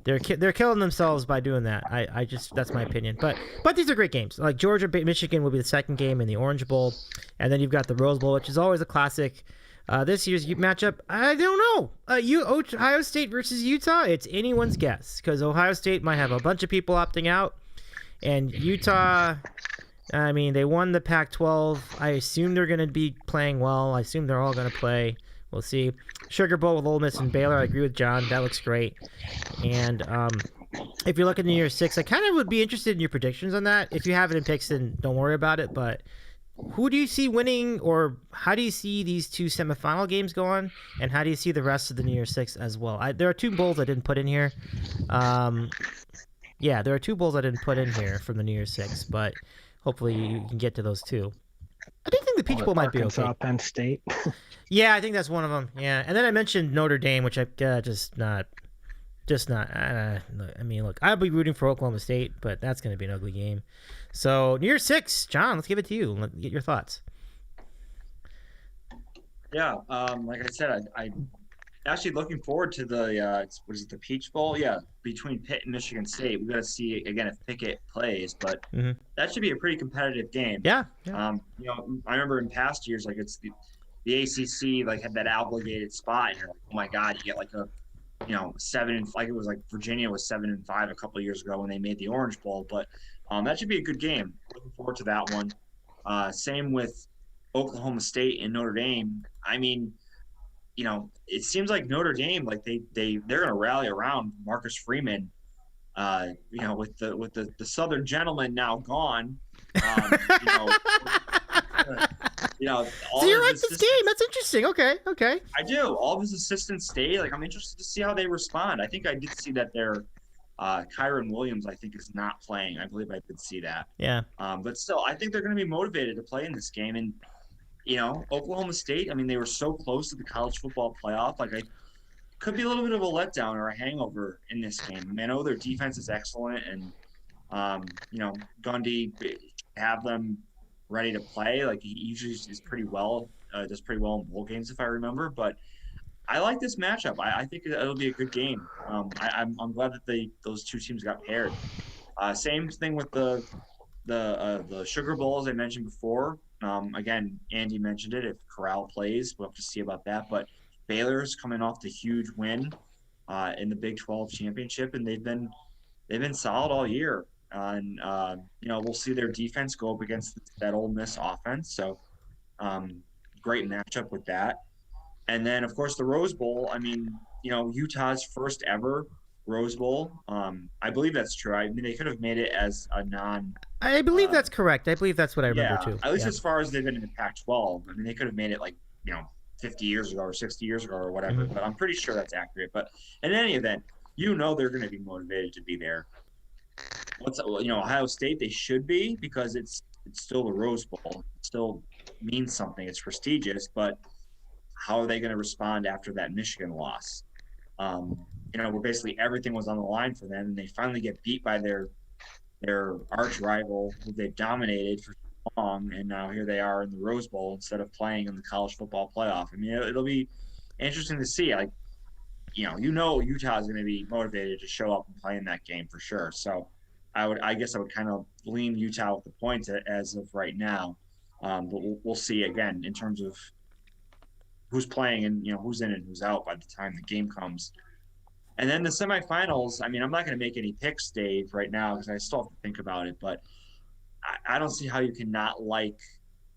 they're killing themselves by doing that. I just that's my opinion. But these are great games. Like Georgia, Michigan will be the second game in the Orange Bowl, and then you've got the Rose Bowl, which is always a classic. This year's matchup, I don't know. Ohio State versus Utah. It's anyone's guess because Ohio State might have a bunch of people opting out, and Utah. I mean, they won the Pac-12. I assume they're going to be playing well. I assume they're all going to play. We'll see. Sugar Bowl with Ole Miss and Baylor. I agree with John. That looks great. And if you're looking at New Year's Six, I kind of would be interested in your predictions on that. If you have it in picks, then don't worry about it. But who do you see winning, or how do you see these two semifinal games going, and how do you see the rest of the New Year's Six as well? There are two bowls I didn't put in here. There are two bowls I didn't put in here from the New Year's Six, but hopefully you can get to those two. I do think the Peach Bowl might be okay. Arkansas, Penn State. Yeah, I think that's one of them. Yeah, and then I mentioned Notre Dame, which I just not. I mean, look, I'll be rooting for Oklahoma State, but that's going to be an ugly game. So New Year's Six, John, let's give it to you. Let's get your thoughts. Yeah, like I said, I actually looking forward to the the Peach Bowl? Yeah, between Pitt and Michigan State. We got to see again if Pickett plays, but that should be a pretty competitive game. Yeah. I remember in past years, like it's the ACC like had that obligated spot, and you're like, oh my God, you get like a 7 like it was like Virginia was 7-5 a couple of years ago when they made the Orange Bowl, but that should be a good game. Looking forward to that one. Same with Oklahoma State and Notre Dame. I mean, it seems like Notre Dame, like they're going to rally around Marcus Freeman. With the Southern gentleman now gone. So you like this game? That's interesting. Okay. I do. All of his assistants stay. Like, I'm interested to see how they respond. I think I did see that their Kyron Williams, I think, is not playing. I believe I did see that. Yeah. But still, I think they're going to be motivated to play in this game. And Oklahoma State, I mean, they were so close to the college football playoff. Like, I could be a little bit of a letdown or a hangover in this game. I mean, I know their defense is excellent, and Gundy have them ready to play. Like, he usually is pretty well, does pretty well in bowl games, if I remember. But I like this matchup. I think it'll be a good game. I'm glad that those two teams got paired. Same thing with the Sugar Bowl, as I mentioned before. Again, Andy mentioned it. If Corral plays, we'll have to see about that. But Baylor's coming off the huge win in the Big 12 championship, and they've been solid all year. And we'll see their defense go up against that Ole Miss offense. So great matchup with that. And then, of course, the Rose Bowl. I mean, Utah's first ever Rose Bowl. I believe that's true. I mean, they could have made it as a non. I believe that's correct. I believe that's what I remember too. At least as far as they've been in the Pac-12. I mean, they could have made it like 50 years ago or 60 years ago or whatever. But I'm pretty sure that's accurate. But in any event, they're going to be motivated to be there. Ohio State, they should be, because it's still the Rose Bowl. It still means something. It's prestigious, but how are they going to respond after that Michigan loss? Where basically everything was on the line for them, and they finally get beat by their arch rival who they've dominated for so long, and now here they are in the Rose Bowl instead of playing in the college football playoff. I mean, it'll be interesting to see. Like, Utah is going to be motivated to show up and play in that game for sure. So I guess I would kind of lean Utah with the points as of right now. But we'll see again in terms of who's playing and who's in and who's out by the time the game comes. And then the semifinals. I mean, I'm not going to make any picks, Dave, right now because I still have to think about it. But I don't see how you can not like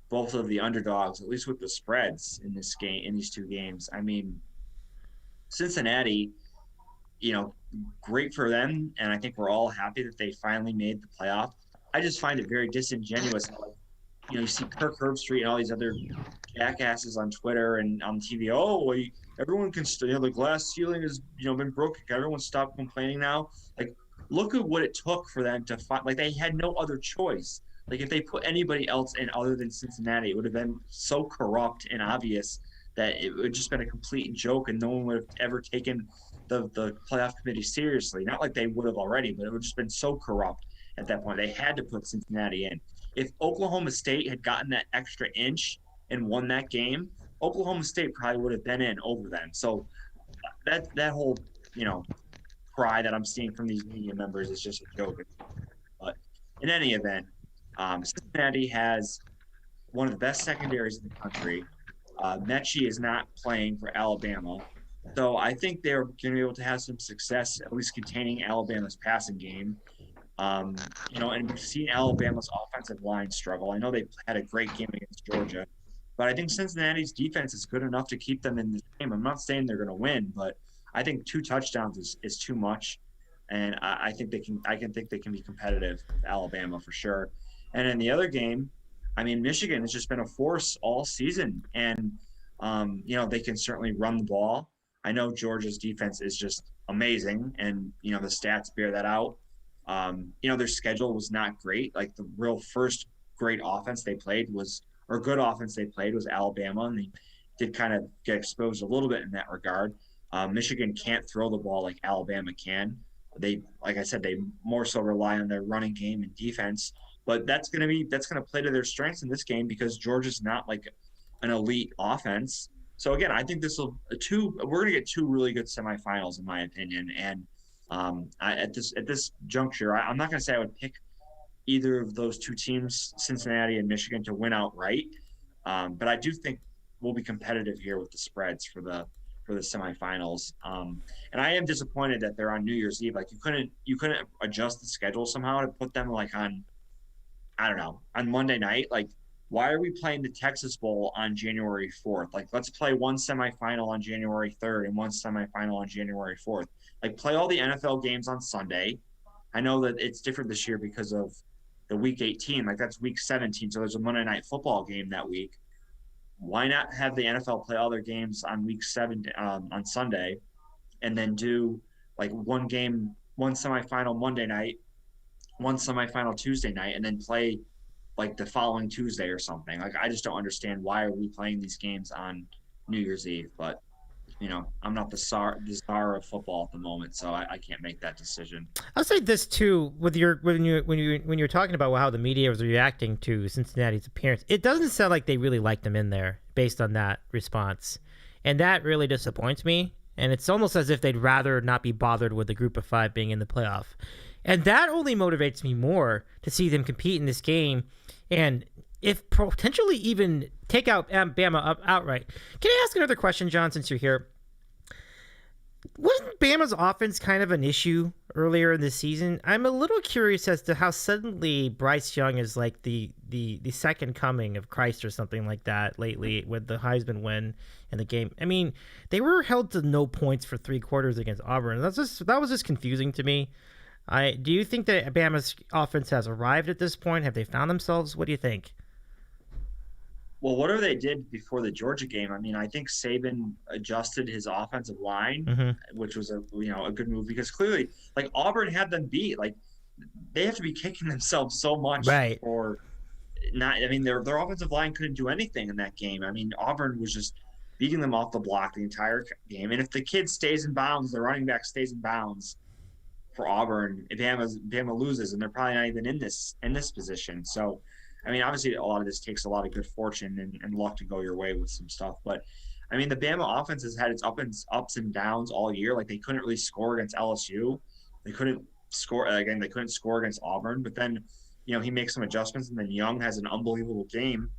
both of the underdogs, at least with the spreads in this game, in these two games. I mean, Cincinnati, great for them, and I think we're all happy that they finally made the playoff. I just find it very disingenuous. You see Kirk Herbstreit and all these other jackasses on Twitter and on TV. Oh, well, everyone can the glass ceiling has been broken. Everyone stop complaining now. Like, look at what it took for them to fight. Like, they had no other choice. Like, if they put anybody else in other than Cincinnati, it would have been so corrupt and obvious that it would have just been a complete joke, and no one would have ever taken the playoff committee seriously. Not like they would have already, but it would have just been so corrupt at that point. They had to put Cincinnati in. If Oklahoma State had gotten that extra inch and won that game, Oklahoma State probably would have been in over them. So that whole, cry that I'm seeing from these media members is just a joke. But in any event, Cincinnati has one of the best secondaries in the country. Mechie is not playing for Alabama. So I think they're going to be able to have some success, at least containing Alabama's passing game. And we've seen Alabama's offensive line struggle. I know they had a great game against Georgia, but I think Cincinnati's defense is good enough to keep them in this game. I'm not saying they're going to win, but I think 2 touchdowns is too much, and I think they can be competitive with Alabama for sure. And in the other game, I mean, Michigan has just been a force all season, and they can certainly run the ball. I know Georgia's defense is just amazing, and the stats bear that out. Their schedule was not great. Like, the real first great offense they played was Alabama, and they did kind of get exposed a little bit in that regard. Michigan can't throw the ball like Alabama can. They, like I said, they more so rely on their running game and defense, but that's going to play to their strengths in this game because Georgia's not like an elite offense. So again, I think we're going to get 2 really good semifinals in my opinion. And at this juncture, I'm not going to say I would pick either of those 2 teams, Cincinnati and Michigan, to win outright. But I do think we'll be competitive here with the spreads for the semifinals. And I am disappointed that they're on New Year's Eve. Like, you couldn't adjust the schedule somehow to put them like on Monday night. Like, why are we playing the Texas Bowl on January 4th? Like, let's play one semifinal on January 3rd and one semifinal on January 4th. Like, play all the NFL games on Sunday. I know that it's different this year because of the week 18. Like, that's week 17. So there's a Monday night football game that week. Why not have the NFL play all their games on week 7 on Sunday, and then do like one semifinal Monday night, one semifinal Tuesday night, and then play like the following Tuesday or something? Like, I just don't understand why are we playing these games on New Year's Eve. But I'm not the czar of football at the moment, so I can't make that decision. I'll say this too, when you're talking about how the media was reacting to Cincinnati's appearance, it doesn't sound like they really liked them in there based on that response, and that really disappoints me. And it's almost as if they'd rather not be bothered with the group of 5 being in the playoff, and that only motivates me more to see them compete in this game, and if potentially even take out Bama outright. Can I ask another question, John, since you're here? Wasn't Bama's offense kind of an issue earlier in the season? I'm a little curious as to how suddenly Bryce Young is like the second coming of Christ or something like that lately with the Heisman win in the game. I mean, they were held to no points for 3 quarters against Auburn. That was just confusing to me. Do you think that Bama's offense has arrived at this point? Have they found themselves? What do you think? Well, whatever they did before the Georgia game, I mean, I think Saban adjusted his offensive line, which was a good move because clearly, like, Auburn had them beat. Like, they have to be kicking themselves so much for not. I mean, their offensive line couldn't do anything in that game. I mean, Auburn was just beating them off the block the entire game. And if the kid stays in bounds, the running back stays in bounds for Auburn, Bama loses, and they're probably not even in this position. So, I mean, obviously, a lot of this takes a lot of good fortune and luck to go your way with some stuff. But, I mean, the Bama offense has had its ups and downs all year. Like, they couldn't really score against LSU. They couldn't score again. They couldn't score against Auburn, but then he makes some adjustments, and then Young has an unbelievable game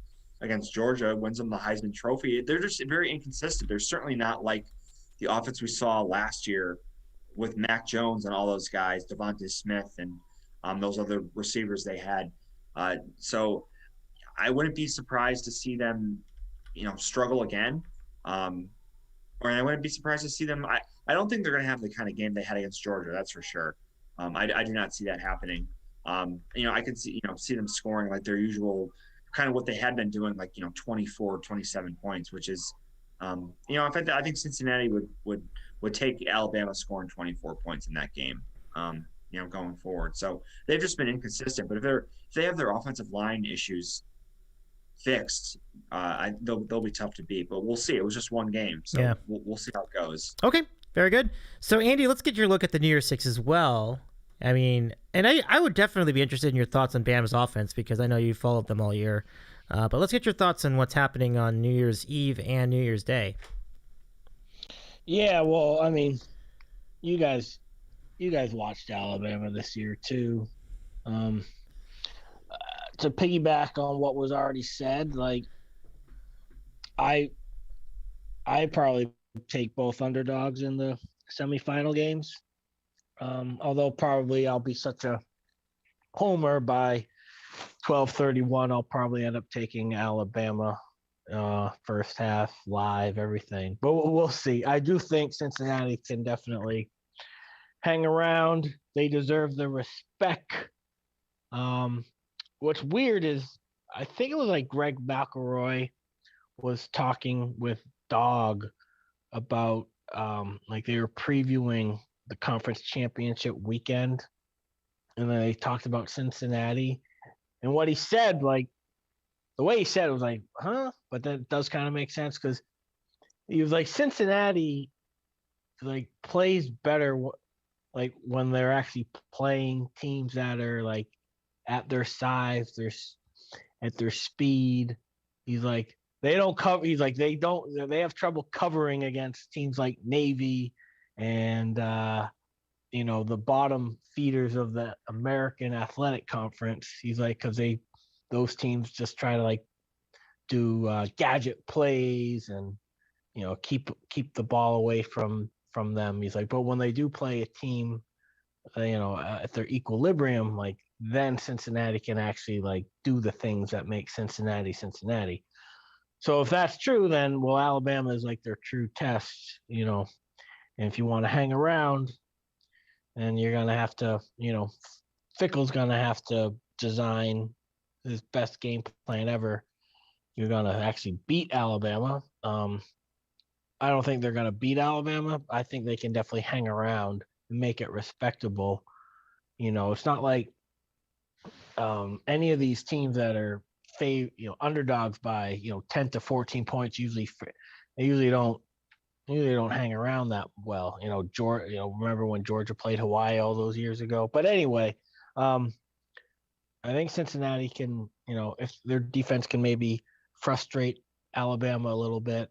against Georgia, wins them the Heisman Trophy. They're just very inconsistent. They're certainly not like the offense we saw last year with Mac Jones and all those guys, Devontae Smith, and those other receivers they had. So I wouldn't be surprised to see them, struggle again. Or I wouldn't be surprised to see them. I don't think they're going to have the kind of game they had against Georgia. That's for sure. I do not see that happening. I can see them scoring like their usual kind of what they had been doing, like 24, 27 points, which is, I think Cincinnati would take Alabama scoring 24 points in that game. Going forward. So they've just been inconsistent. But if they have their offensive line issues fixed, they'll be tough to beat. But we'll see. It was just one game, so yeah. we'll see how it goes. Okay, very good. So Andy, let's get your look at the New Year's Six as well. I mean, and I would definitely be interested in your thoughts on Bama's offense because I know you followed them all year. But let's get your thoughts on what's happening on New Year's Eve and New Year's Day. Yeah, well, I mean, you guys watched Alabama this year too. To piggyback on what was already said, like I probably take both underdogs in the semifinal games. Although probably I'll be such a homer by 12:31, I'll probably end up taking Alabama first half, live, everything. But we'll see. I do think Cincinnati can definitely hang around. They deserve the respect. What's weird is I think it was like Greg McElroy was talking with Dog about like they were previewing the conference championship weekend, and then they talked about Cincinnati. And what he said, like the way he said it was like, huh? But that does kind of make sense because he was like Cincinnati like plays better like when they're actually playing teams that are like at their size, at their speed. He's like, they don't cover. He's like, they have trouble covering against teams like Navy and, the bottom feeders of the American Athletic Conference. He's like, because those teams just try to like do gadget plays and, keep the ball away from them. He's like, but when they do play a team, at their equilibrium, like then Cincinnati can actually like do the things that make Cincinnati. So if that's true, then Alabama is like their true test, and if you want to hang around, then you're gonna have to, Fickle's gonna have to design his best game plan ever. You're gonna actually beat Alabama. I don't think they're gonna beat Alabama. I think they can definitely hang around and make it respectable. It's not like any of these teams that are underdogs by 10 to 14 points. They usually don't hang around that well. Georgia. Remember when Georgia played Hawaii all those years ago? But anyway, I think Cincinnati can. If their defense can maybe frustrate Alabama a little bit.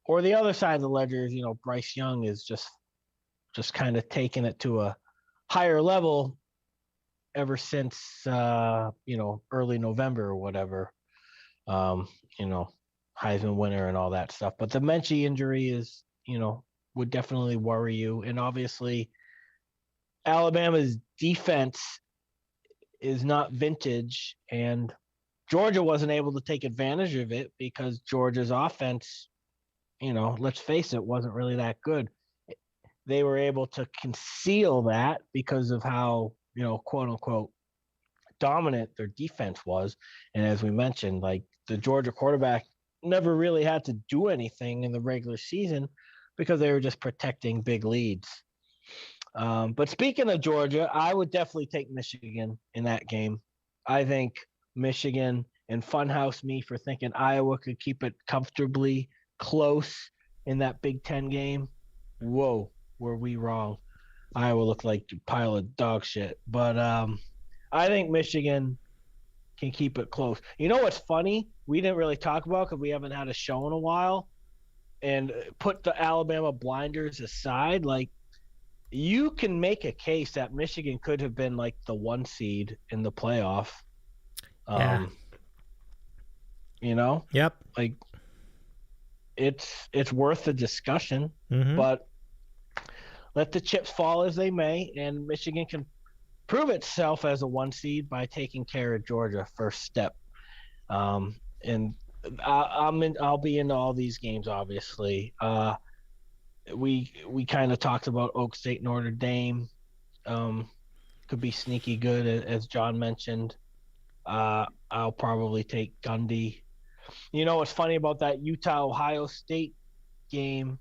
Or the other side of the ledger is Bryce Young is just kind of taking it to a higher level ever since early November or whatever. Heisman winner and all that stuff. But the Menchie injury is, would definitely worry you. And obviously Alabama's defense is not vintage, and Georgia wasn't able to take advantage of it because Georgia's offense, let's face it, wasn't really that good. They were able to conceal that because of how, quote unquote, dominant their defense was. And as we mentioned, like the Georgia quarterback never really had to do anything in the regular season because they were just protecting big leads. But speaking of Georgia, I would definitely take Michigan in that game. I think Michigan, and funhouse me for thinking Iowa could keep it comfortably close in that Big Ten game. Whoa, were we wrong? Iowa looked like a pile of dog shit. But I think Michigan can keep it close. You know what's funny? We didn't really talk about because we haven't had a show in a while. And put the Alabama blinders aside, like you can make a case that Michigan could have been like the 1 seed in the playoff. Yeah. Yep. Like it's worth the discussion, Mm-hmm. but let the chips fall as they may, and Michigan can prove itself as a 1 seed by taking care of Georgia first step. And I'll be into all these games, obviously. We kind of talked about Oak State, Notre Dame. Could be sneaky good, as John mentioned. I'll probably take Gundy. What's funny about that Utah-Ohio State game,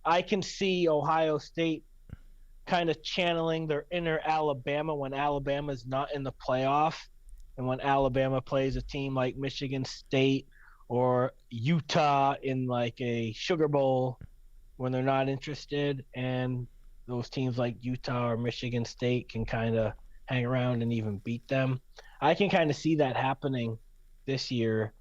I can see Ohio State kind of channeling their inner Alabama when Alabama's not in the playoff, and when Alabama plays a team like Michigan State or Utah in like a Sugar Bowl when they're not interested, and those teams like Utah or Michigan State can kind of hang around and even beat them. I can kind of see that happening this year.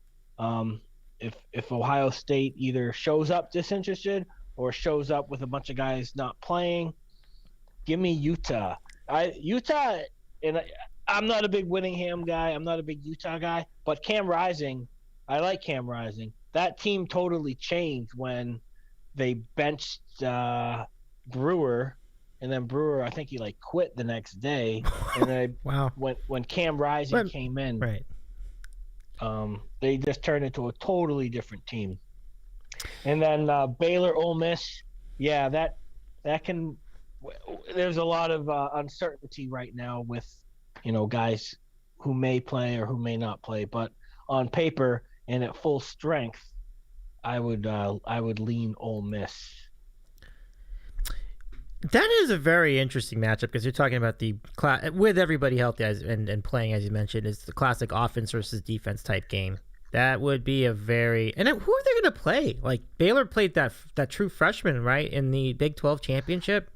If Ohio State either shows up disinterested or shows up with a bunch of guys not playing, give me Utah. Utah, and I'm not a big Whittingham guy. I'm not a big Utah guy, but Cam Rising, I like Cam Rising. That team totally changed when they benched Brewer, and then Brewer, I think he like quit the next day. And then Wow. when Cam Rising came in, Right. They just turned into a totally different team. And then Baylor, Ole Miss, yeah, that can. There's a lot of uncertainty right now with guys who may play or who may not play. But on paper and at full strength, I would lean Ole Miss. That is a very interesting matchup because you're talking about the with everybody healthy and playing, as you mentioned, is the classic offense versus defense type game. That would be a very who are they going to play? Like Baylor played that true freshman, right, in the Big 12 championship.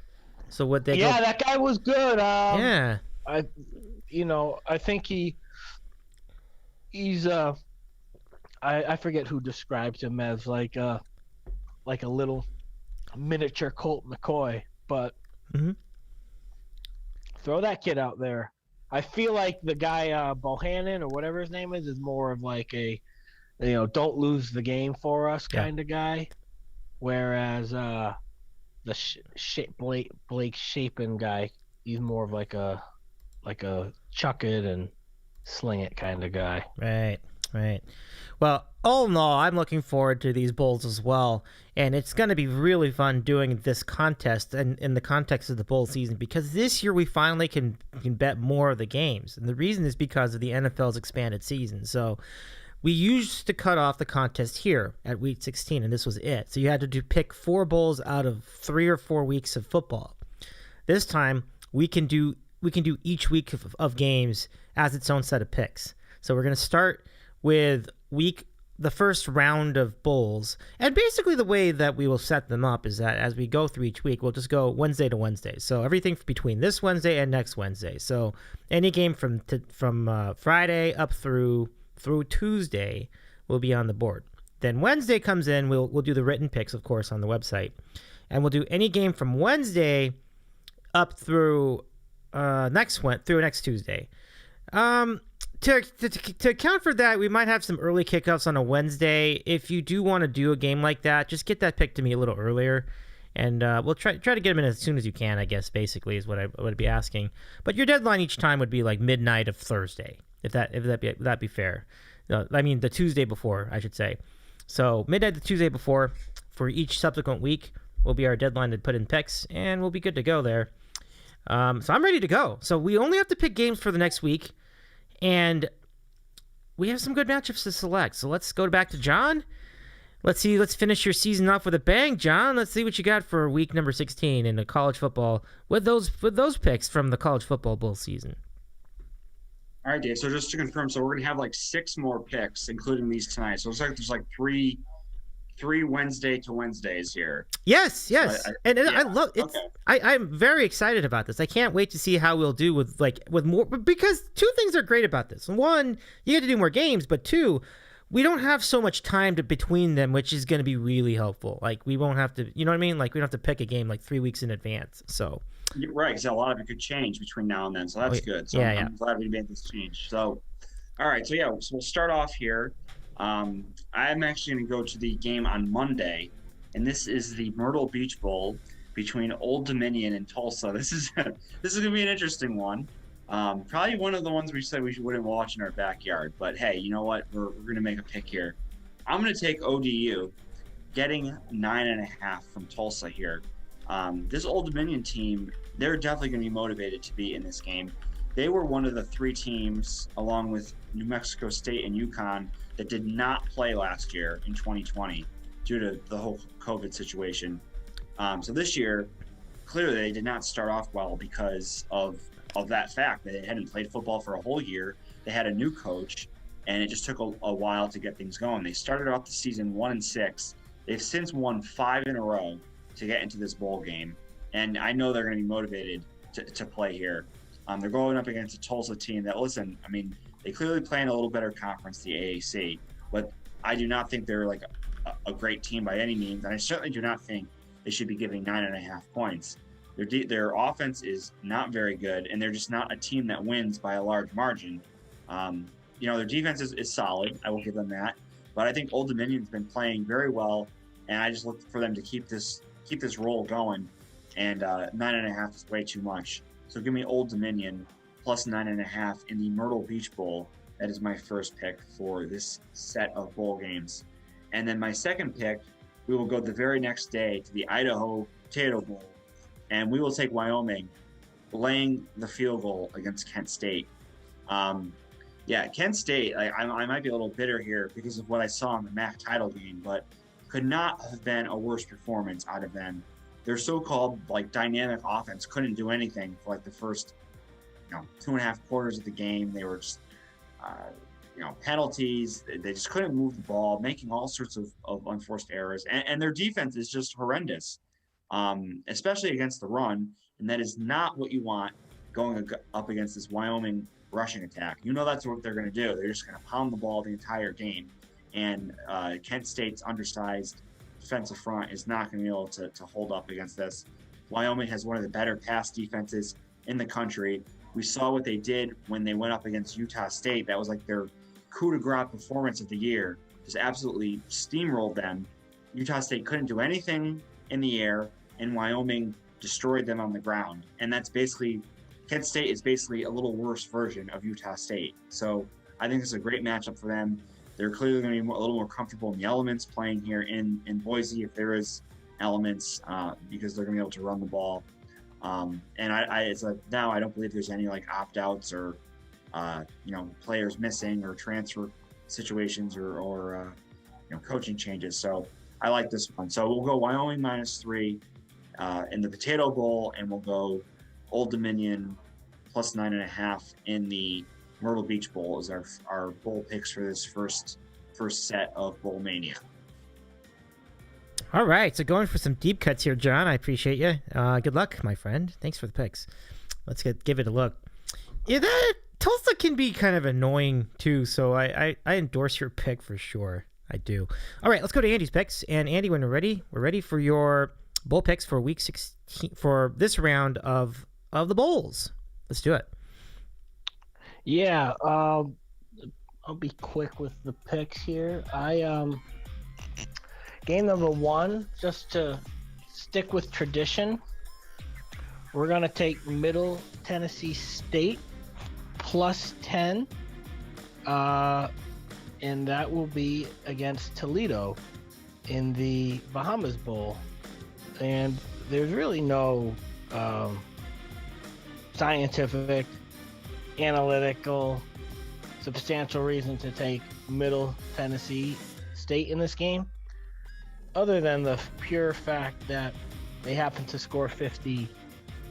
So would they? Yeah, that guy was good. Yeah, I think he's I forget who described him as like a little miniature Colt McCoy. But throw that kid out there. I feel like the guy Bohannon or whatever his name is more of like a, don't lose the game for us kind of guy. Whereas the Blake Shapen guy, he's more of like a chuck it and sling it kind of guy. Right. Well, all in all, I'm looking forward to these bowls as well, and it's going to be really fun doing this contest and in the context of the bowl season because this year we finally can bet more of the games, and the reason is because of the NFL's expanded season. So we used to cut off the contest here at week 16, and this was it. So you had to pick 4 bowls out of 3 or 4 weeks of football. This time we can do each week of games as its own set of picks. So we're going to start with the first round of bowls, and basically the way that we will set them up is that as we go through each week, we'll just go Wednesday to Wednesday. So everything between this Wednesday and next Wednesday. So any game from Friday up through Tuesday will be on the board. Then Wednesday comes in, we'll do the written picks, of course, on the website, and we'll do any game from Wednesday up through next Tuesday. To account for that, we might have some early kickoffs on a Wednesday. If you do want to do a game like that, just get that pick to me a little earlier, and we'll try to get them in as soon as you can, I guess, basically, is what I would be asking. But your deadline each time would be like midnight of Thursday, if that'd be fair. No, I mean the Tuesday before, I should say. So midnight the Tuesday before for each subsequent week will be our deadline to put in picks, and we'll be good to go there. So I'm ready to go. So we only have to pick games for the next week. And we have some good matchups to select. So let's go back to John. Let's finish your season off with a bang, John. Let's see what you got for week number 16 in the college football with those picks from the college football bowl season. All right, Dave. So just to confirm, so we're going to have like 6 more picks, including these tonight. So it's like there's like three Wednesday to Wednesdays here. Yes. I love it. Okay. I'm very excited about this. I can't wait to see how we'll do with more, because 2 things are great about this. 1, you get to do more games, but 2, we don't have so much time between them, which is going to be really helpful. Like we won't have to, you know what I mean? Like we don't have to pick a game like 3 weeks in advance. So You're right, because a lot of it could change between now and then, so that's good. So I'm glad we made this change. So, all right, so we'll start off here. I'm actually going to go to the game on Monday, and this is the Myrtle Beach Bowl between Old Dominion and Tulsa. This is going to be an interesting one. Probably one of the ones we said we wouldn't watch in our backyard, but hey, you know what? We're going to make a pick here. I'm going to take ODU, getting 9.5 from Tulsa here. This Old Dominion team, they're definitely going to be motivated to be in this game. They were one of the 3 teams, along with New Mexico State and UConn, that did not play last year in 2020 due to the whole COVID situation. So this year, clearly they did not start off well because of that fact that they hadn't played football for a whole year. They had a new coach, and it just took a while to get things going. They started off the season 1-6. They've since won 5 in a row to get into this bowl game, and I know they're going to be motivated to play here. They're going up against a Tulsa team that, listen, I mean, they clearly play in a little better conference, the AAC, but I do not think they're like a great team by any means, and I certainly do not think they should be giving 9.5 points. Their offense is not very good, and they're just not a team that wins by a large margin. Their defense is solid. I will give them that, but I think Old Dominion's been playing very well, and I just look for them to keep this roll going, and 9.5 is way too much. So give me Old Dominion plus 9.5 in the Myrtle Beach Bowl. That is my first pick for this set of bowl games. And then my second pick, we will go the very next day to the Idaho Potato Bowl, and we will take Wyoming laying the field goal against Kent State. Kent State, I might be a little bitter here because of what I saw in the MAC title game, but could not have been a worse performance out of them. Their so-called dynamic offense couldn't do anything for the first 2.5 quarters of the game. They were just penalties. They just couldn't move the ball, making all sorts of unforced errors, and their defense is just horrendous, especially against the run, and that is not what you want going up against this Wyoming rushing attack. That's what they're going to do. They're just going to pound the ball the entire game, and Kent State's undersized defensive front is not going to be able to hold up against this. Wyoming has one of the better pass defenses in the country. We saw what they did when they went up against Utah State. That was their coup de grace performance of the year. Just absolutely steamrolled them. Utah State couldn't do anything in the air, and Wyoming destroyed them on the ground. And that's basically, Kent State is basically a little worse version of Utah State. So I think this is a great matchup for them. They're clearly going to be a little more comfortable in the elements playing here in Boise, if there is elements, because they're going to be able to run the ball. And now I don't believe there's any opt-outs or players missing or transfer situations or coaching changes. So I like this one. So we'll go Wyoming -3 in the Potato Bowl, and we'll go Old Dominion plus 9.5 in the Myrtle Beach Bowl as our bowl picks for this first set of Bowl Mania. All right, so going for some deep cuts here, John. I appreciate you. Good luck, my friend. Thanks for the picks. Let's give it a look. Yeah, that Tulsa can be kind of annoying too, so I endorse your pick for sure. I do. All right, let's go to Andy's picks. And Andy, when we're ready for your bowl picks for Week 16 for this round of the bowls. Let's do it. Yeah, I'll be quick with the picks here. Game number 1, just to stick with tradition, we're going to take Middle Tennessee State plus 10, and that will be against Toledo in the Bahamas Bowl. And there's really no scientific, analytical, substantial reason to take Middle Tennessee State in this game, other than the pure fact that they happen to score 50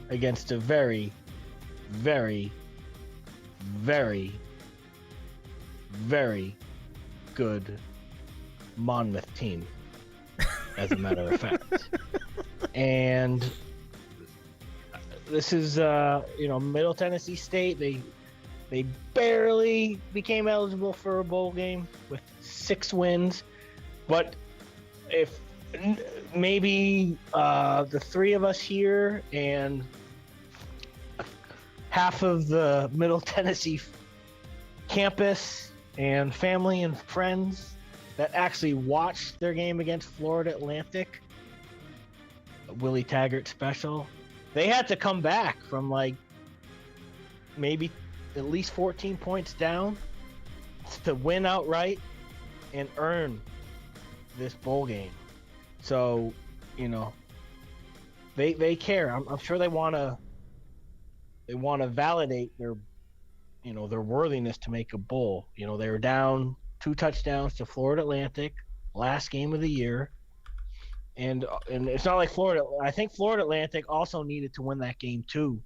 against a very, very, very, very good Monmouth team, as a matter of fact. And this is, Middle Tennessee State. They barely became eligible for a bowl game with 6 wins, but if maybe the 3 of us here and half of the Middle Tennessee campus and family and friends that actually watched their game against Florida Atlantic, Willie Taggart special. They had to come back from like maybe at least 14 points down to win outright and earn this bowl game. So, you know, they care. I'm sure they want to validate their, you know, their worthiness to make a bowl. You know, they were down 2 touchdowns to Florida Atlantic last game of the year. And it's not like Florida. I think Florida Atlantic also needed to win that game too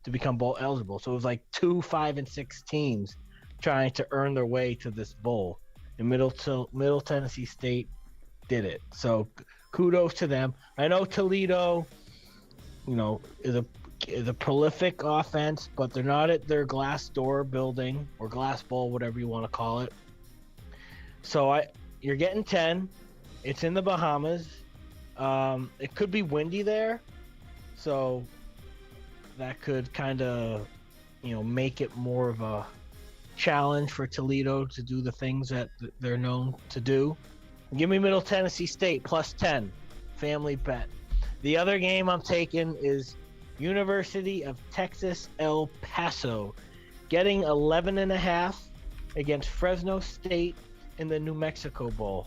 to become bowl eligible. So it was like 2, 5, and 6 teams trying to earn their way to this bowl. And Middle Tennessee State did it. So kudos to them. I know Toledo, you know, is a prolific offense, but they're not at their glass door building or glass bowl, whatever you want to call it. So you're getting 10. It's in the Bahamas. It could be windy there, so that could kind of, you know, make it more of a challenge for Toledo to do the things that they're known to do. Give me Middle Tennessee State plus 10, family bet. The other game I'm taking is University of Texas El Paso, getting 11.5 against Fresno State in the New Mexico Bowl.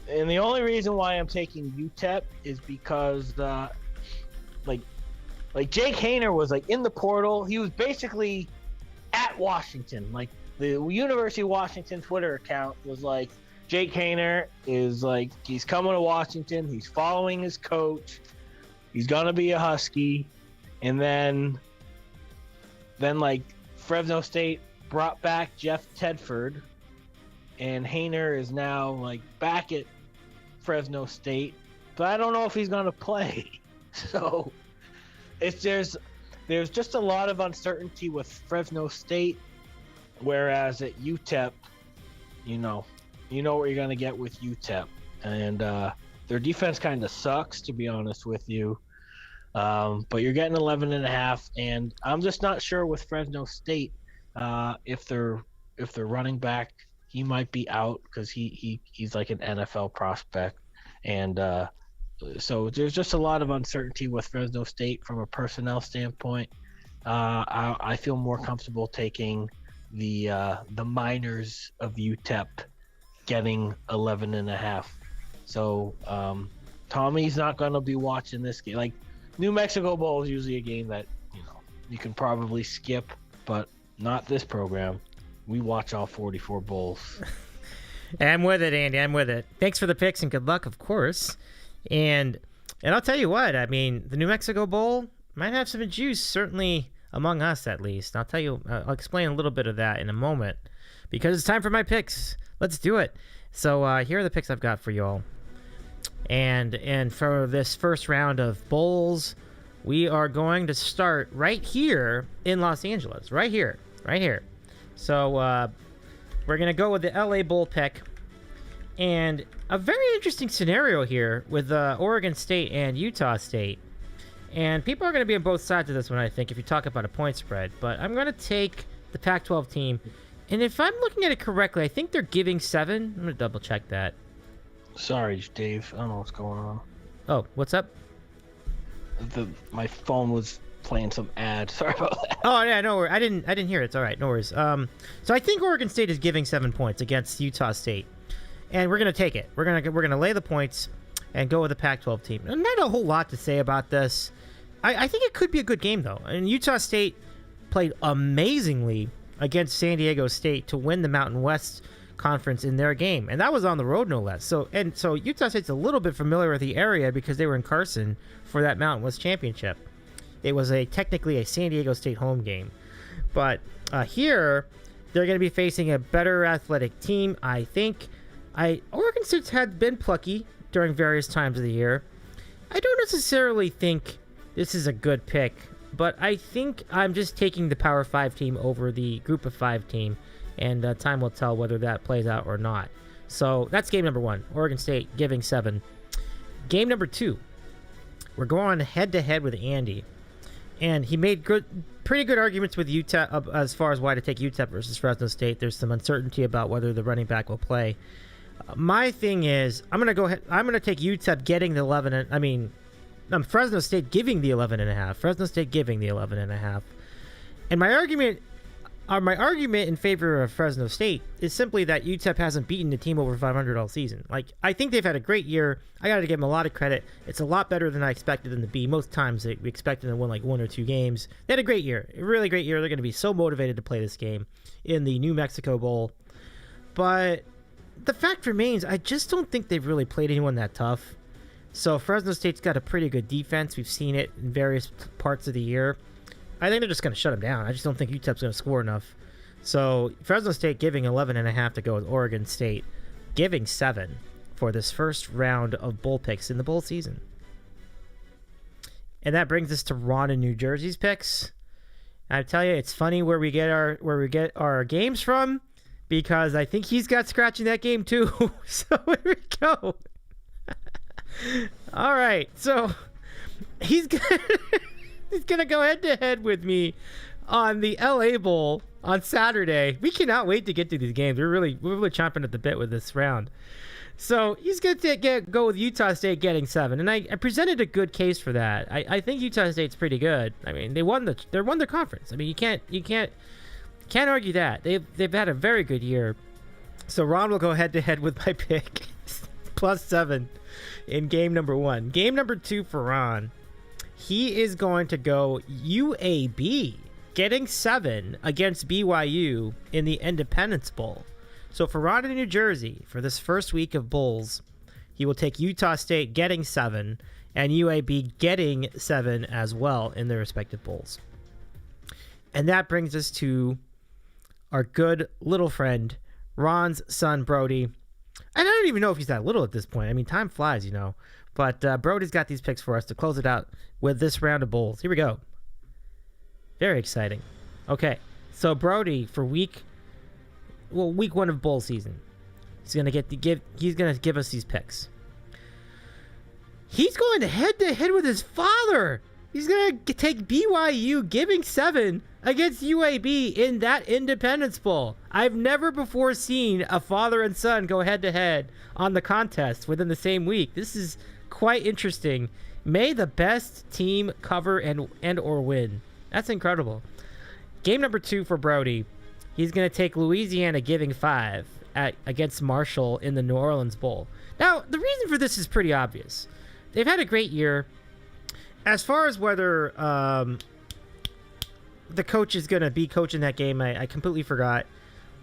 And the only reason why I'm taking UTEP is because, like Jake Haener was like in the portal. He was basically at Washington. Like the University of Washington Twitter account was like, Jake Haener is like, he's coming to Washington. He's following his coach. He's gonna be a Husky. And then like Fresno State brought back Jeff Tedford, and Haener is now like back at Fresno State, but I don't know if he's going to play. So there's just a lot of uncertainty with Fresno State, whereas at UTEP, you know what you're going to get with UTEP, and their defense kind of sucks, to be honest with you. But you're getting 11.5, and I'm just not sure with Fresno State if they're running back. He might be out because he's like an NFL prospect. And so there's just a lot of uncertainty with Fresno State from a personnel standpoint. I feel more comfortable taking the minors of UTEP getting 11.5. So Tommy's not going to be watching this game. Like New Mexico Bowl is usually a game that, you know, you can probably skip, but not this program. We watch all 44 bowls. I'm with it, Andy. I'm with it. Thanks for the picks and good luck, of course. And I'll tell you what, I mean, the New Mexico Bowl might have some juice, certainly among us at least. I'll tell you, I'll explain a little bit of that in a moment because it's time for my picks. Let's do it. So here are the picks I've got for you all. And for this first round of bowls, we are going to start right here in Los Angeles. Right here. So we're going to go with the LA Bowl pick. And a very interesting scenario here with Oregon State and Utah State. And people are going to be on both sides of this one, I think, if you talk about a point spread. But I'm going to take the Pac-12 team. And if I'm looking at it correctly, I think they're giving 7. I'm going to double check that. Sorry, Dave. I don't know what's going on. Oh, what's up? My phone was playing some ad. Sorry about that. Oh yeah, no worries. I didn't hear it. It's all right. No worries. So I think Oregon State is giving 7 points against Utah State, and we're gonna take it. We're gonna lay the points and go with the Pac-12 team. And not a whole lot to say about this. I think it could be a good game though. And Utah State played amazingly against San Diego State to win the Mountain West Conference in their game, and that was on the road no less. So Utah State's a little bit familiar with the area because they were in Carson for that Mountain West championship. It was technically a San Diego State home game, but here they're going to be facing a better athletic team. I think Oregon State's had been plucky during various times of the year. I don't necessarily think this is a good pick, but I think I'm just taking the Power 5 team over the Group of 5 team. And time will tell whether that plays out or not. So that's game number 1. Oregon State giving 7. Game number 2. We're going head-to-head with Andy. and he made pretty good arguments with UTEP as far as why to take UTEP versus Fresno State. There's some uncertainty about whether the running back will play. My thing is, I'm going to take UTEP getting the 11. Fresno State giving the 11.5. Fresno State giving the 11.5. And my argument in favor of Fresno State is simply that UTEP hasn't beaten a team over 500 all season. Like, I think they've had a great year. I got to give them a lot of credit. It's a lot better than I expected them to be. Most times we expected them to win like 1 or 2 games. They had a great year, a really great year. They're going to be so motivated to play this game in the New Mexico Bowl. But the fact remains, I just don't think they've really played anyone that tough. So Fresno State's got a pretty good defense. We've seen it in various parts of the year. I think they're just going to shut them down. I just don't think UTEP's going to score enough. So Fresno State giving 11.5 to go with Oregon State, giving 7 for this first round of bowl picks in the bowl season. And that brings us to Ron in New Jersey's picks. I tell you, it's funny where we get our games from, because I think he's got scratching that game too. So here we go. All right, so he's gonna go head to head with me on the LA Bowl on Saturday. We cannot wait to get to these games. We're really chomping at the bit with this round. So he's gonna go with Utah State getting 7, and I presented a good case for that. I think Utah State's pretty good. I mean, they won their conference. I mean, you can't argue that. They've had a very good year. So Ron will go head to head with my pick, +7 in game number 1. Game number 2 for Ron. He is going to go UAB getting 7 against BYU in the Independence Bowl. So for Ron in New Jersey, for this first week of bowls, he will take Utah State getting 7 and UAB getting 7 as well in their respective bowls. And that brings us to our good little friend, Ron's son, Brody. And I don't even know if he's that little at this point. I mean, time flies, you know. But Brody's got these picks for us to close it out with this round of bowls. Here we go. Very exciting. Okay, so Brody for week 1 of bowl season, he's gonna give us these picks. He's going head to head with his father. He's gonna take BYU giving 7 against UAB in that Independence Bowl. I've never before seen a father and son go head to head on the contest within the same week. This is quite interesting. May the best team cover and or win. That's incredible. Game number 2 for Brody. He's going to take Louisiana giving 5 against Marshall in the New Orleans Bowl. Now, the reason for this is pretty obvious. They've had a great year. As far as whether the coach is going to be coaching that game, I completely forgot.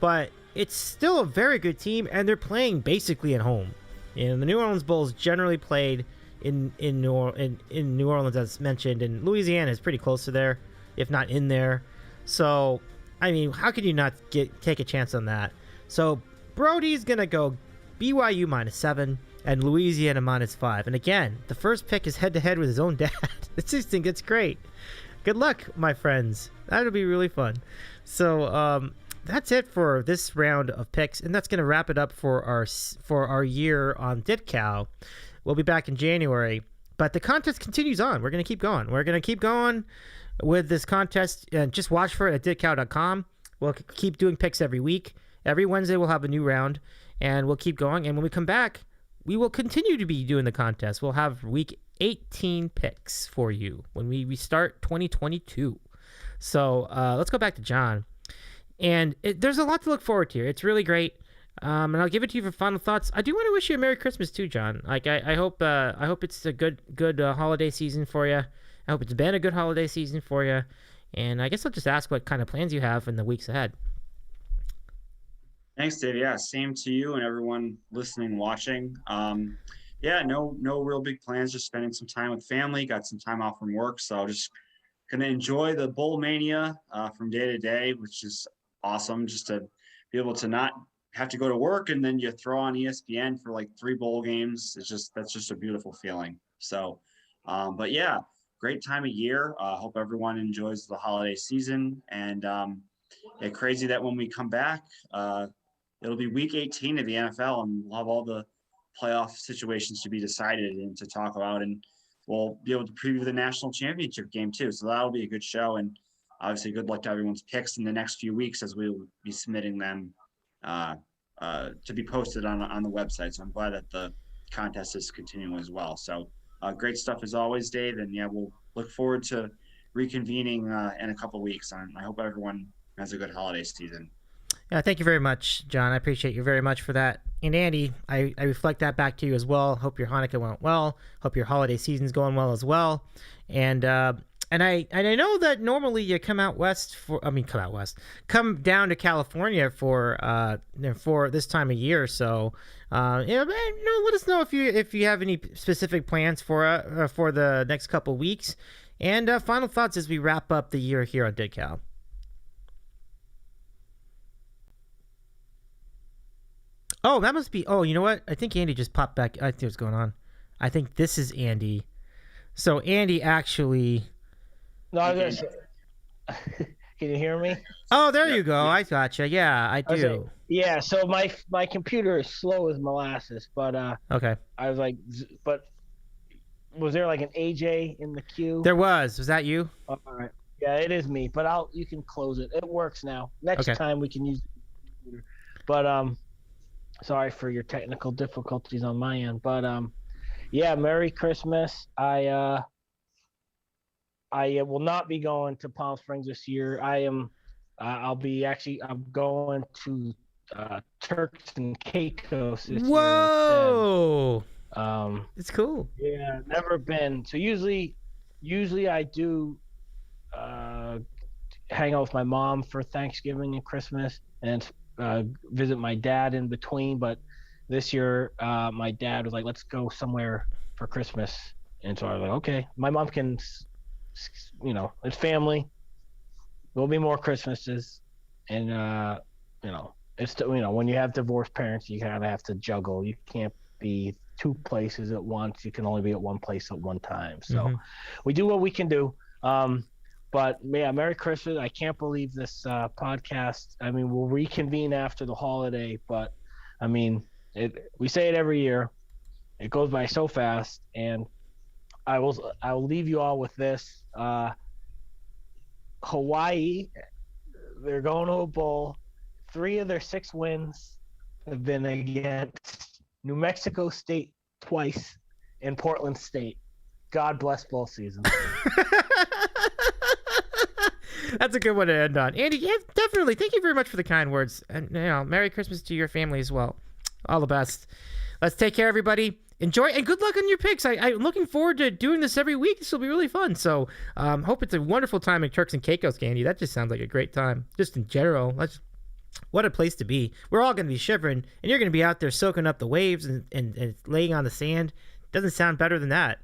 But it's still a very good team, and they're playing basically at home. And the New Orleans Bowl is generally played in New Orleans, as mentioned, and Louisiana is pretty close to there, if not in there. So, I mean, how could you not take a chance on that? So, Brody's going to go BYU -7 and Louisiana -5. And again, the first pick is head-to-head with his own dad. It's great. Good luck, my friends. That'll be really fun. So, that's it for this round of picks, and that's going to wrap it up for our year on DitCow. We'll be back in January, but the contest continues on. We're going to keep going. We're going to keep going with this contest, and just watch for it at ditcow.com. We'll keep doing picks every week. Every Wednesday we'll have a new round, and we'll keep going. And when we come back, we will continue to be doing the contest. We'll have week 18 picks for you when we start 2022. So let's go back to John. And there's a lot to look forward to here. It's really great. And I'll give it to you for final thoughts. I do want to wish you a Merry Christmas too, John. Like I hope it's a good holiday season for you. I hope it's been a good holiday season for you. And I guess I'll just ask what kind of plans you have in the weeks ahead. Thanks, Dave. Yeah, same to you and everyone listening, watching. Yeah, no real big plans. Just spending some time with family. Got some time off from work, so just gonna enjoy the bowl mania from day to day, which is awesome. Just to be able to not have to go to work and then you throw on ESPN for like 3 bowl games. That's just a beautiful feeling. So, but yeah, great time of year. Hope everyone enjoys the holiday season, and yeah, crazy that when we come back, it'll be week 18 of the NFL, and we'll have all the playoff situations to be decided and to talk about, and we'll be able to preview the national championship game too. So that'll be a good show. And obviously good luck to everyone's picks in the next few weeks as we'll be submitting them to be posted on the website. So I'm glad that the contest is continuing as well. So great stuff as always, Dave. And yeah, we'll look forward to reconvening in a couple of weeks. I hope everyone has a good holiday season. Yeah, thank you very much, John. I appreciate you very much for that. And Andy, I reflect that back to you as well. Hope your Hanukkah went well. Hope your holiday season's going well as well. And I know that normally you come down to California for this time of year. So let us know if you have any specific plans for the next couple weeks. And final thoughts as we wrap up the year here on DidCal. Oh, that must be. Oh, you know what? I think Andy just popped back. I think what's going on. I think this is Andy. So Andy actually. No, I was gonna say, can you hear me? Oh, there you go. I gotcha. Yeah, I do. Yeah. So my computer is slow as molasses, but okay. I was like, but was there like an AJ in the queue? There was. Was that you? All right. Yeah, it is me. But you can close it. It works now. Next time we can use the computer. But sorry for your technical difficulties on my end. But yeah, Merry Christmas. I will not be going to Palm Springs this year. I'm going to Turks and Caicos this year. Whoa! It's cool. Yeah, never been. So usually I do hang out with my mom for Thanksgiving and Christmas and visit my dad in between. But this year, my dad was like, "Let's go somewhere for Christmas," and so I was like, "Okay." My mom can, it's family. There'll be more Christmases, and it's when you have divorced parents, you kind of have to juggle. You can't be two places at once. You can only be at one place at one time. So we do what we can do. But yeah, Merry Christmas. I can't believe this podcast. I mean, we'll reconvene after the holiday, but I mean, we say it every year. It goes by so fast, and I will leave you all with this. Hawaii, they're going to a bowl. 3 of their 6 wins have been against New Mexico State twice and Portland State. God bless both seasons. That's a good one to end on. Andy, yeah, definitely. Thank you very much for the kind words. And Merry Christmas to your family as well. All the best. Let's take care, everybody. Enjoy, and good luck on your picks. I'm looking forward to doing this every week. This will be really fun. So hope it's a wonderful time in Turks and Caicos, Andy. That just sounds like a great time. Just in general. What a place to be. We're all going to be shivering, and you're going to be out there soaking up the waves and laying on the sand. Doesn't sound better than that.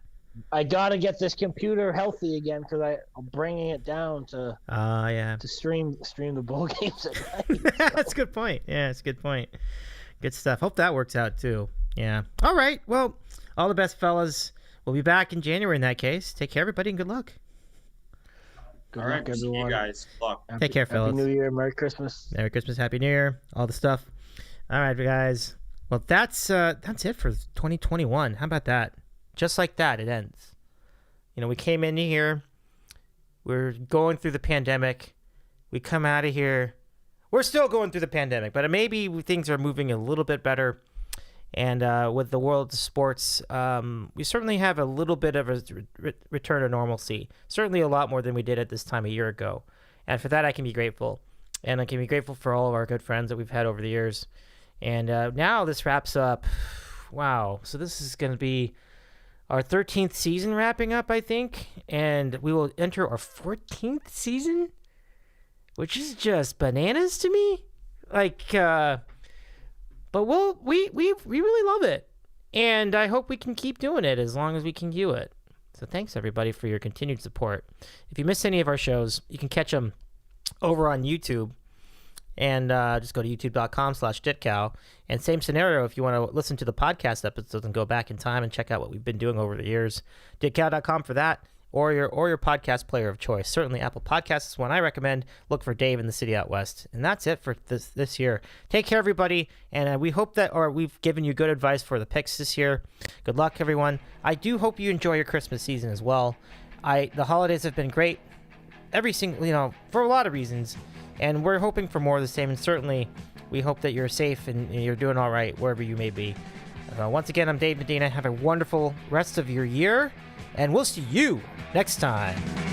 I got to get this computer healthy again because I'm bringing it down to stream the bowl games at night. That's a good point. Yeah, that's a good point. Good stuff. Hope that works out too. Yeah. All right. Well, all the best, fellas. We'll be back in January in that case. Take care, everybody, and good luck. Good all luck, right. See you guys. Good luck. Take care, fellas. Happy New Year. Merry Christmas. Merry Christmas. Happy New Year. All the stuff. All right, guys. Well, that's it for 2021. How about that? Just like that, it ends. We came in here. We're going through the pandemic. We come out of here. We're still going through the pandemic, but maybe things are moving a little bit better. And with the world of sports, we certainly have a little bit of a return to normalcy. Certainly a lot more than we did at this time a year ago. And for that, I can be grateful. And I can be grateful for all of our good friends that we've had over the years. And now this wraps up. Wow. So this is going to be our 13th season wrapping up, I think. And we will enter our 14th season, which is just bananas to me. But we really love it, and I hope we can keep doing it as long as we can do it. So thanks, everybody, for your continued support. If you missed any of our shows, you can catch them over on YouTube, and just go to youtube.com/ditcow. And same scenario if you want to listen to the podcast episodes and go back in time and check out what we've been doing over the years. Ditcow.com for that. or your podcast player of choice. Certainly Apple Podcasts is one I recommend. Look for Dave in the City Out West. And that's it for this year. Take care, everybody, and we hope that, or we've given you good advice for the picks this year. Good luck, everyone. I do hope you enjoy your Christmas season as well. The holidays have been great, every single, for a lot of reasons, and we're hoping for more of the same, and certainly we hope that you're safe and you're doing all right wherever you may be. Once again, I'm Dave Medina. Have a wonderful rest of your year, and we'll see you next time.